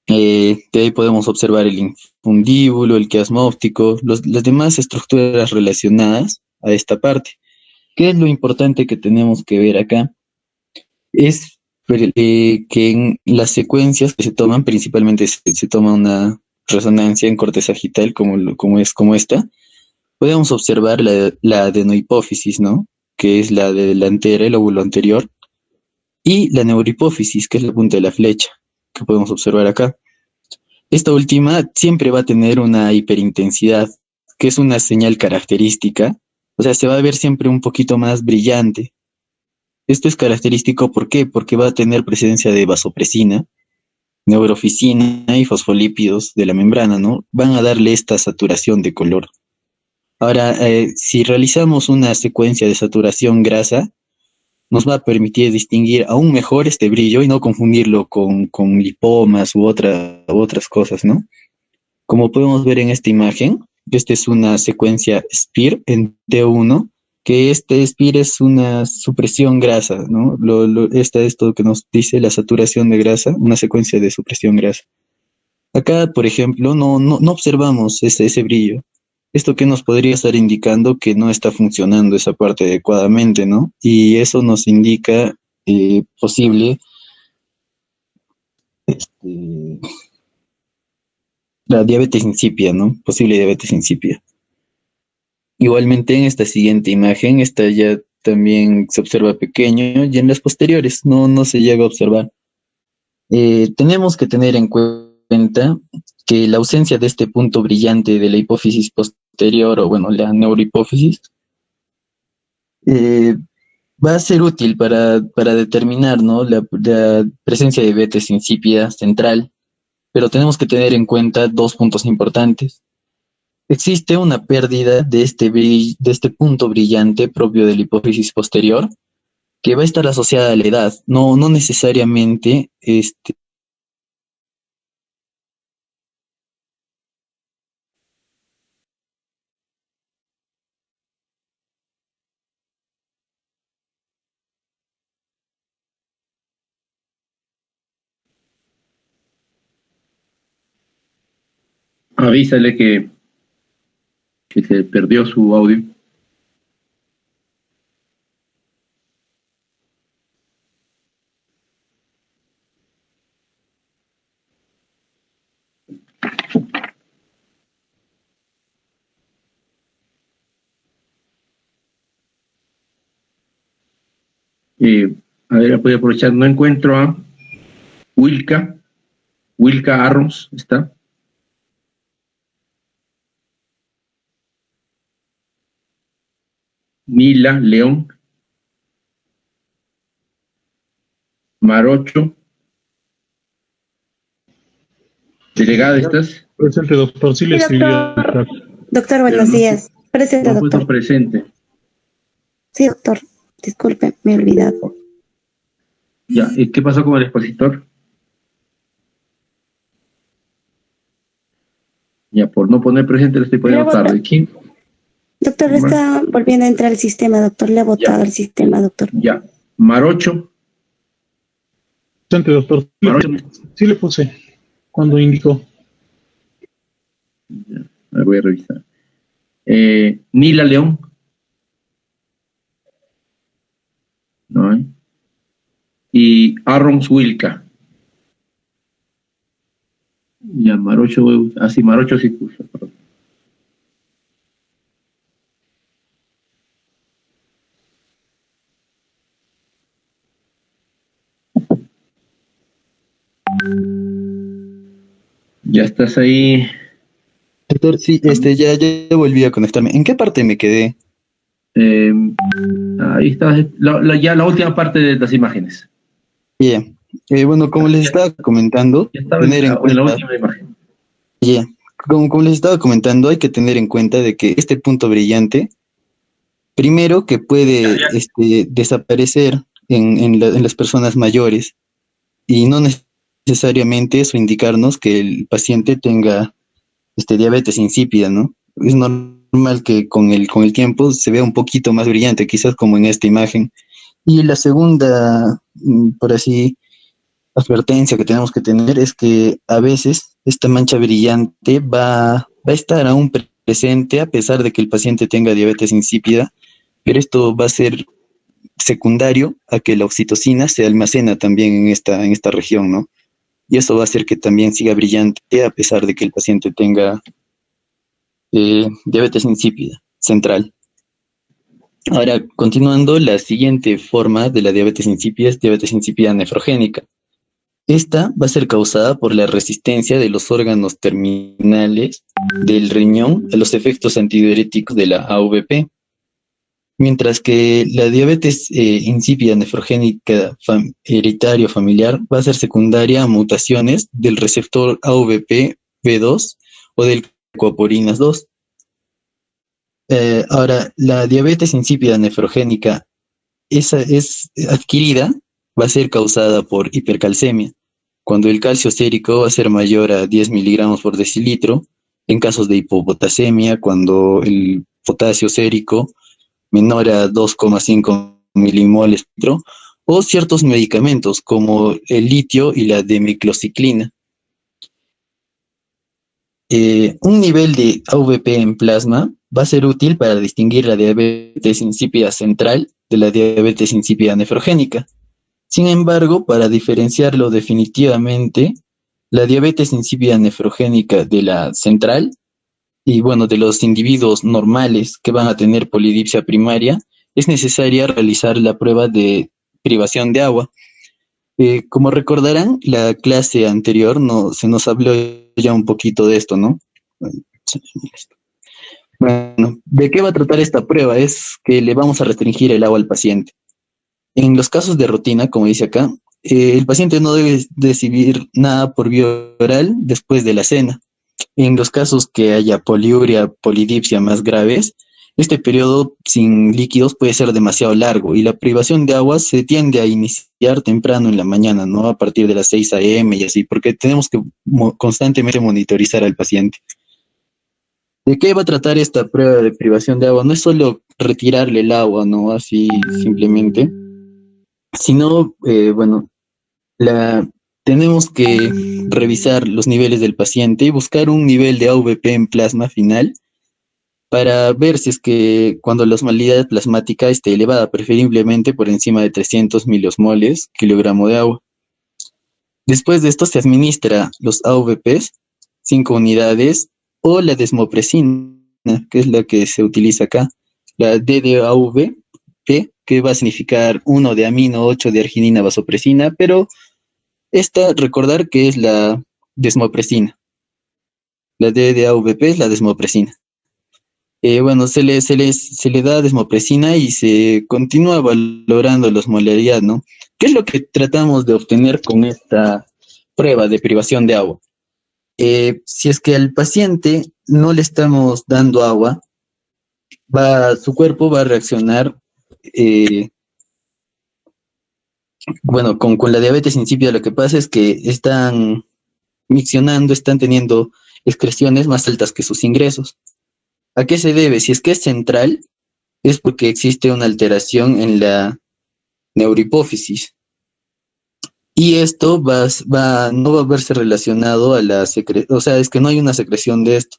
De ahí podemos observar el infundíbulo, el quiasma óptico, las demás estructuras relacionadas a esta parte. ¿Qué es lo importante que tenemos que ver acá? Es que en las secuencias que se toman, principalmente se toma una resonancia en corte sagital como esta, podemos observar la adenohipófisis, ¿no? Que es la delantera, el lóbulo anterior, y la neurohipófisis, que es la punta de la flecha, que podemos observar acá. Esta última siempre va a tener una hiperintensidad, que es una señal característica, o sea, se va a ver siempre un poquito más brillante. Esto es característico, ¿por qué? Porque va a tener presencia de vasopresina, neuroficina y fosfolípidos de la membrana, ¿no? Van a darle esta saturación de color. Ahora, si realizamos una secuencia de saturación grasa, nos va a permitir distinguir aún mejor este brillo y no confundirlo con lipomas u otras cosas, ¿no? Como podemos ver en esta imagen, esta es una secuencia SPIR en T1, que este SPIR es una supresión grasa, ¿no? Esto que nos dice la saturación de grasa, una secuencia de supresión grasa. Acá, por ejemplo, no observamos ese brillo. Esto que nos podría estar indicando que no está funcionando esa parte adecuadamente, ¿no? Y eso nos indica posible la diabetes insípida, ¿no? Posible diabetes insípida. Igualmente en esta siguiente imagen, esta ya también se observa pequeño y en las posteriores no se llega a observar. Tenemos que tener en cuenta que la ausencia de este punto brillante de la hipófisis posterior, o bueno, la neurohipófisis, va a ser útil para determinar, ¿no? la presencia de diabetes insípida central, pero tenemos que tener en cuenta dos puntos importantes. Existe una pérdida de este punto brillante propio de la hipófisis posterior, que va a estar asociada a la edad, no necesariamente Avísale que se perdió su audio. A ver, voy a aprovechar, no encuentro a Wilka Arros, ¿está? Mila León, Marocho, delegada, ¿estás? Presente, doctor. Sí, le Sí, escribí. doctor. Doctor, buenos Pero no, días. Presente, no ha puesto doctor. presente. Sí, doctor. Disculpe, me he olvidado. Ya, ¿y qué pasó con el expositor? Ya, por no poner presente le estoy poniendo Le vota. tarde. ¿Quién? Doctor, está volviendo a entrar el sistema, doctor. Le ha votado el sistema, doctor. Ya, Marocho. Presente, doctor. Marocho. Sí le puse cuando indicó. A ver, voy a revisar. Nila León. ¿No hay? Y Arons Wilka. Ya, Marocho, así Marocho sí puso, perdón. Ya estás ahí. Doctor, sí, ya volví a conectarme. ¿En qué parte me quedé? Ahí está, ya la última parte de las imágenes. Yeah. Bueno, como les estaba comentando, Ya estaba tener en en la cuenta, última imagen. yeah, como les estaba comentando, hay que tener en cuenta de que este punto brillante, primero que puede desaparecer en las personas mayores y no necesariamente eso indicarnos que el paciente tenga diabetes insípida, ¿no? Es normal que con el tiempo se vea un poquito más brillante, quizás como en esta imagen. Y la segunda, por así, advertencia que tenemos que tener es que a veces esta mancha brillante va a estar aún presente a pesar de que el paciente tenga diabetes insípida, pero esto va a ser secundario a que la oxitocina se almacena también en esta región, ¿no? Y eso va a hacer que también siga brillante a pesar de que el paciente tenga diabetes insípida central. Ahora, continuando, la siguiente forma de la diabetes insípida es diabetes insípida nefrogénica. Esta va a ser causada por la resistencia de los órganos terminales del riñón a los efectos antidiuréticos de la AVP. Mientras que la diabetes insípida nefrogénica hereditario familiar va a ser secundaria a mutaciones del receptor AVP B2 o del coaporinas 2. Ahora, la diabetes insípida nefrogénica, esa es adquirida, va a ser causada por hipercalcemia, cuando el calcio sérico va a ser mayor a 10 miligramos por decilitro, en casos de hipopotasemia, cuando el potasio sérico menor a 2,5 milimoles por litro, o ciertos medicamentos como el litio y la demiclociclina. Un nivel de AVP en plasma va a ser útil para distinguir la diabetes insípida central de la diabetes insípida nefrogénica. Sin embargo, para diferenciarlo definitivamente, la diabetes insípida nefrogénica de la central y bueno, de los individuos normales que van a tener polidipsia primaria, es necesaria realizar la prueba de privación de agua. Como recordarán, la clase anterior se nos habló ya un poquito de esto, ¿no? Bueno, ¿de qué va a tratar esta prueba? Es que le vamos a restringir el agua al paciente. En los casos de rutina, como dice acá, el paciente no debe recibir nada por vía oral después de la cena. En los casos que haya poliuria, polidipsia más graves, este periodo sin líquidos puede ser demasiado largo y la privación de agua se tiende a iniciar temprano en la mañana, ¿no? A partir de las 6 a.m. y así, porque tenemos que constantemente monitorizar al paciente. ¿De qué va a tratar esta prueba de privación de agua? No es solo retirarle el agua, ¿no? Así simplemente, sino, bueno, tenemos que revisar los niveles del paciente y buscar un nivel de AVP en plasma final para ver si es que cuando la osmolaridad plasmática esté elevada, preferiblemente por encima de 300 miliosmoles kilogramo de agua. Después de esto se administra los AVPs, 5 unidades, o la desmopresina, que es la que se utiliza acá, la DDAVP, que va a significar 1 de amino, 8 de arginina vasopresina, pero esta, recordar que es la desmopresina. La DDAVP es la desmopresina. Bueno, se le da desmopresina y se continúa valorando la osmolaridad, ¿no? ¿Qué es lo que tratamos de obtener con esta prueba de privación de agua? Si es que al paciente no le estamos dando agua, su cuerpo va a reaccionar, bueno, con la diabetes insípida lo que pasa es que están miccionando, están teniendo excreciones más altas que sus ingresos. ¿A qué se debe? Si es que es central, es porque existe una alteración en la neurohipófisis. Y esto no va a verse relacionado a la secreción, o sea, es que no hay una secreción de esto.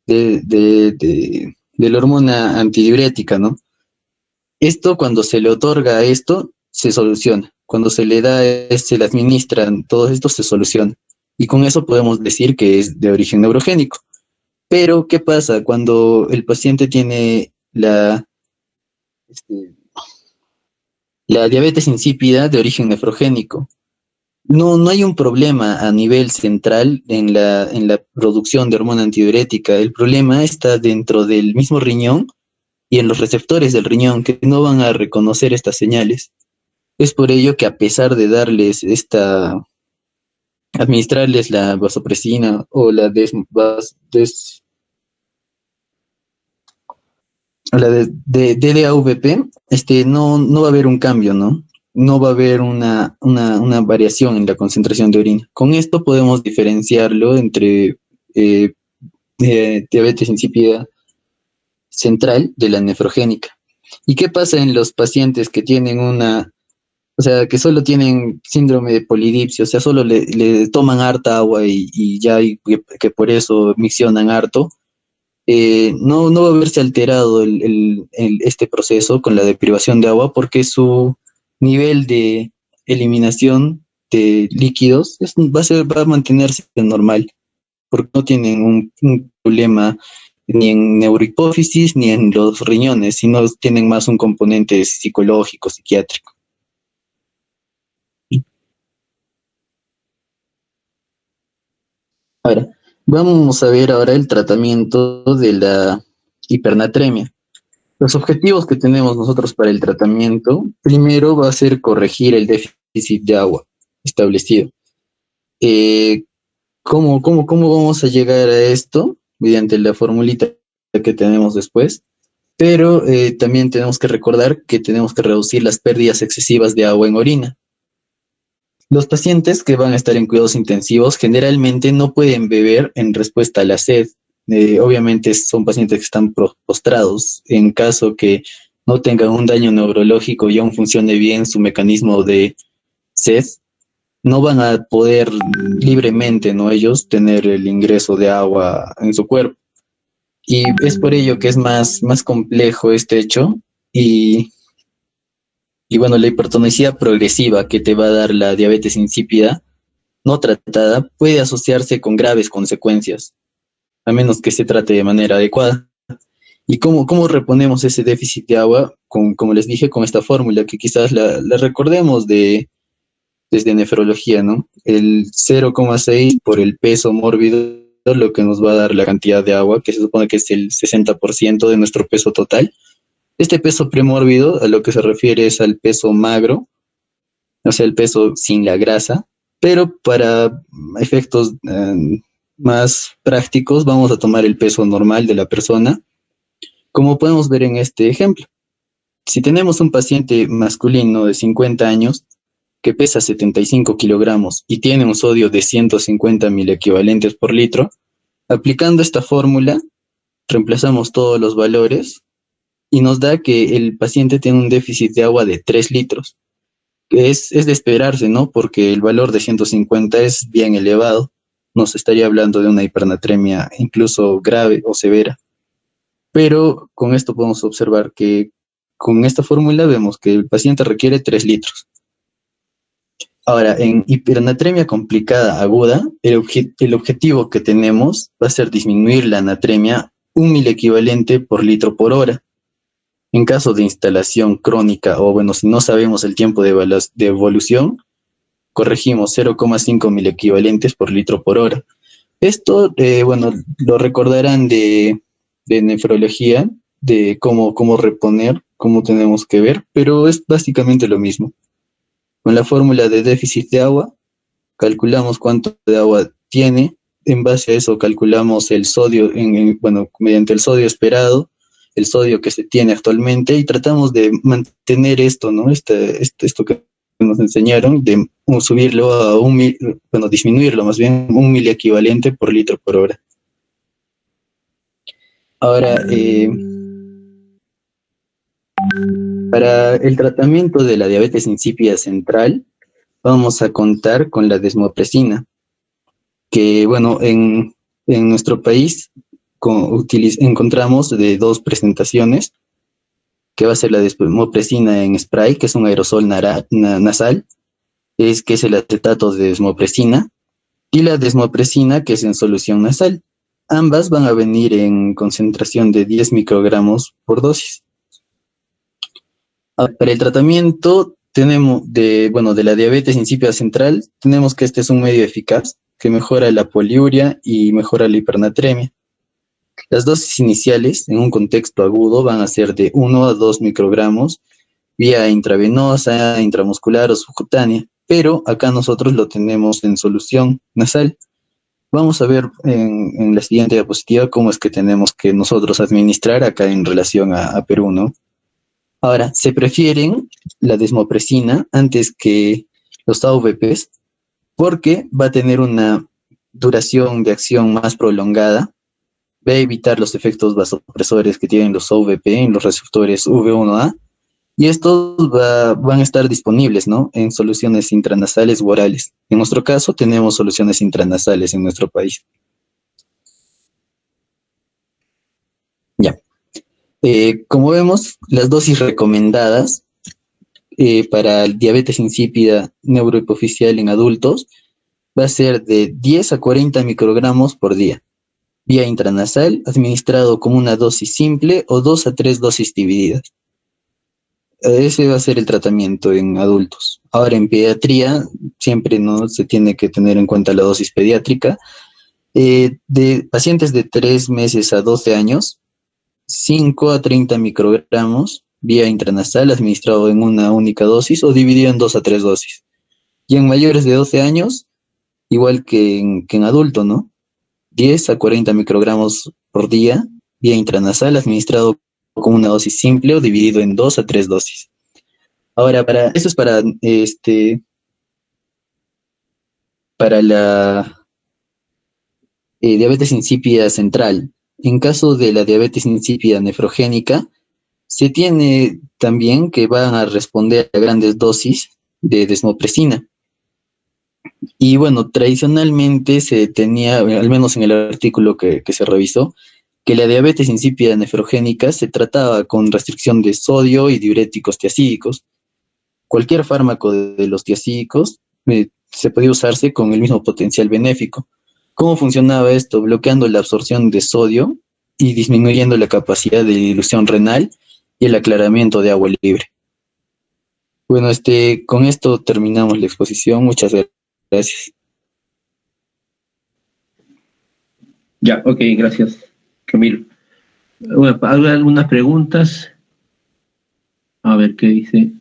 de la hormona antidiurética, ¿no? Esto, cuando se le otorga esto, se soluciona. Cuando se le da, se le administran, todo esto se soluciona. Y con eso podemos decir que es de origen neurogénico. Pero, ¿qué pasa cuando el paciente tiene la diabetes insípida de origen nefrogénico? No hay un problema a nivel central en la producción de hormona antidiurética. El problema está dentro del mismo riñón y en los receptores del riñón, que no van a reconocer estas señales. Es por ello que, a pesar de darles administrarles la vasopresina o la DDAVP, no va a haber un cambio, ¿no? No va a haber una variación en la concentración de orina. Con esto podemos diferenciarlo entre diabetes insípida central de la nefrogénica. ¿Y qué pasa en los pacientes que tienen que solo tienen síndrome de polidipsia, o sea, solo le toman harta agua y que por eso miccionan harto? No va a verse alterado este proceso con la deprivación de agua, porque su nivel de eliminación de líquidos va a mantenerse normal, porque no tienen un problema ni en neurohipófisis ni en los riñones, sino tienen más un componente psicológico, psiquiátrico. Ahora, vamos a ver ahora el tratamiento de la hipernatremia. Los objetivos que tenemos nosotros para el tratamiento, primero va a ser corregir el déficit de agua establecido. ¿Cómo vamos a llegar a esto? Mediante la formulita que tenemos después. Pero también tenemos que recordar que tenemos que reducir las pérdidas excesivas de agua en orina. Los pacientes que van a estar en cuidados intensivos generalmente no pueden beber en respuesta a la sed. Obviamente son pacientes que están postrados. En caso que no tengan un daño neurológico y aún funcione bien su mecanismo de sed, no van a poder libremente, ¿no?, ellos tener el ingreso de agua en su cuerpo. Y es por ello que es más complejo este hecho. Y bueno, la hipertonía progresiva que te va a dar la diabetes insípida no tratada puede asociarse con graves consecuencias, a menos que se trate de manera adecuada. ¿Y cómo reponemos ese déficit de agua? Como les dije, con esta fórmula que quizás la recordemos desde nefrología, ¿no? El 0,6 por el peso mórbido, lo que nos va a dar la cantidad de agua, que se supone que es el 60% de nuestro peso total. Este peso premórbido a lo que se refiere es al peso magro, o sea, el peso sin la grasa, pero para efectos más prácticos vamos a tomar el peso normal de la persona, como podemos ver en este ejemplo. Si tenemos un paciente masculino de 50 años que pesa 75 kilogramos y tiene un sodio de 150 milequivalentes por litro, aplicando esta fórmula, reemplazamos todos los valores y nos da que el paciente tiene un déficit de agua de 3 litros. Es de esperarse, ¿no? Porque el valor de 150 es bien elevado. Nos estaría hablando de una hipernatremia incluso grave o severa. Pero con esto podemos observar que con esta fórmula vemos que el paciente requiere 3 litros. Ahora, en hipernatremia complicada aguda, el objetivo que tenemos va a ser disminuir la natremia 1 milequivalente por litro por hora. En caso de instalación crónica, o bueno, si no sabemos el tiempo de evolución, corregimos 0,5 milequivalentes por litro por hora. Esto, bueno, lo recordarán de nefrología, de cómo reponer, cómo tenemos que ver, pero es básicamente lo mismo. Con la fórmula de déficit de agua, calculamos cuánto de agua tiene, en base a eso calculamos el sodio, bueno, mediante el sodio esperado, el sodio que se tiene actualmente, y tratamos de mantener esto, ¿no? Esto que nos enseñaron, de subirlo a disminuirlo más bien, 1 miliequivalente por litro por hora. Ahora, para el tratamiento de la diabetes insípida central, vamos a contar con la desmopresina, que bueno, en nuestro país encontramos de dos presentaciones, que va a ser la desmopresina en spray, que es un aerosol nasal, que es el acetato de desmopresina, y la desmopresina, que es en solución nasal. Ambas van a venir en concentración de 10 microgramos por dosis. Para el tratamiento de la diabetes insípida central, tenemos que este es un medio eficaz que mejora la poliuria y mejora la hipernatremia. Las dosis iniciales en un contexto agudo van a ser de 1 a 2 microgramos vía intravenosa, intramuscular o subcutánea, pero acá nosotros lo tenemos en solución nasal. Vamos a ver en la siguiente diapositiva cómo es que tenemos que nosotros administrar acá en relación a Perú, ¿no? Ahora, se prefieren la desmopresina antes que los AVPs porque va a tener una duración de acción más prolongada, va a evitar los efectos vasopresores que tienen los AVP en los receptores V1A, y estos van a estar disponibles, ¿no?, en soluciones intranasales u orales. En nuestro caso tenemos soluciones intranasales en nuestro país. Ya. Como vemos, las dosis recomendadas para diabetes insípida neurohipoficial en adultos va a ser de 10 a 40 microgramos por día, vía intranasal, administrado como una dosis simple o 2 a 3 dosis divididas. Ese va a ser el tratamiento en adultos. Ahora, en pediatría, siempre no se tiene que tener en cuenta la dosis pediátrica. De pacientes de 3 meses a 12 años, 5 a 30 microgramos vía intranasal administrado en una única dosis o dividido en 2 a 3 dosis. Y en mayores de 12 años, igual que en adulto, ¿no? 10 a 40 microgramos por día vía intranasal administrado con una dosis simple o dividido en 2 a 3 dosis. Ahora, eso es para la diabetes insípida central. En caso de la diabetes insípida nefrogénica, se tiene también que van a responder a grandes dosis de desmopresina. Y bueno, tradicionalmente se tenía, al menos en el artículo que se revisó, que la diabetes insípida nefrogénica se trataba con restricción de sodio y diuréticos tiazídicos. Cualquier fármaco de los tiazídicos se podía usarse con el mismo potencial benéfico. ¿Cómo funcionaba esto? Bloqueando la absorción de sodio y disminuyendo la capacidad de dilución renal y el aclaramiento de agua libre. Bueno, con esto terminamos la exposición. Muchas gracias. Ya, ok, gracias, Camilo. Algunas preguntas. A ver qué dice.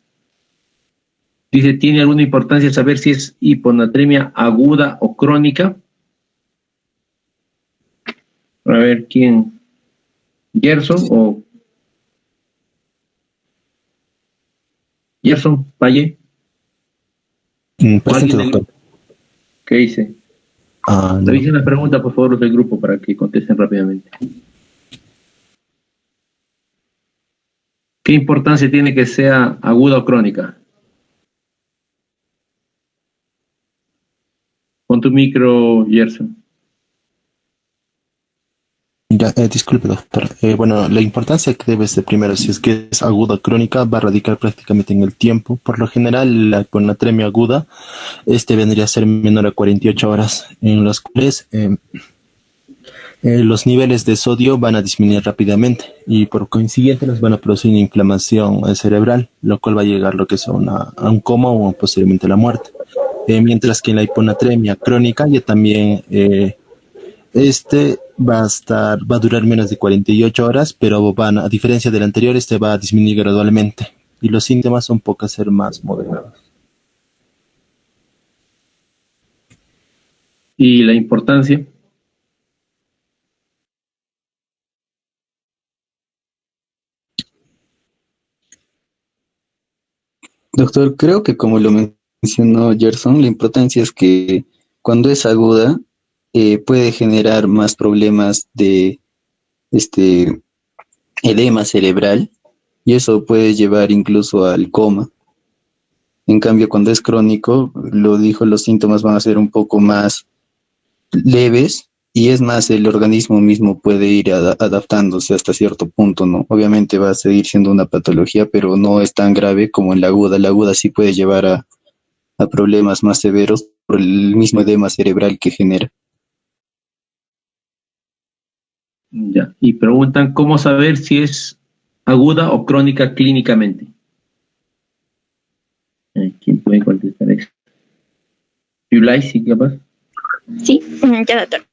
Dice, ¿tiene alguna importancia saber si es hiponatremia aguda o crónica? A ver, ¿quién? ¿Gerson o...? ¿Gerson Valle? Presente, doctor. ¿Qué dice? No. Revisen las preguntas, por favor, los del grupo para que contesten rápidamente. ¿Qué importancia tiene que sea aguda o crónica? Pon tu micro, Gerson. Ya, disculpe, doctor. Bueno, la importancia que debe ser primero, si es que es aguda o crónica, va a radicar prácticamente en el tiempo. Por lo general, la hiponatremia aguda, vendría a ser menor a 48 horas, en las cuales los niveles de sodio van a disminuir rápidamente y por consiguiente nos van a producir una inflamación cerebral, lo cual va a llegar a lo que es a un coma o posiblemente a la muerte. Mientras que en la hiponatremia crónica ya también va a durar menos de 48 horas, pero a diferencia del anterior, va a disminuir gradualmente y los síntomas son poco a ser más moderados. ¿Y la importancia? Doctor, creo que como lo mencionó Gerson, la importancia es que cuando es aguda puede generar más problemas de edema cerebral y eso puede llevar incluso al coma. En cambio, cuando es crónico, los síntomas van a ser un poco más leves Y es más, el organismo mismo puede ir adaptándose hasta cierto punto, ¿no? Obviamente va a seguir siendo una patología, pero no es tan grave como en la aguda. La aguda sí puede llevar a problemas más severos por el mismo edema cerebral que genera. Ya. Y preguntan cómo saber si es aguda o crónica clínicamente. ¿Quién puede contestar eso? Yulai, ¿sí capaz? Sí, ya doctor.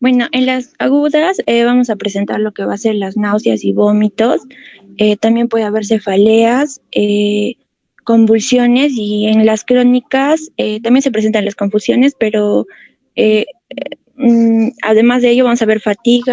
Bueno, en las agudas vamos a presentar lo que va a ser las náuseas y vómitos. También puede haber cefaleas, convulsiones, y en las crónicas también se presentan las confusiones, pero además de ello vamos a ver fatiga.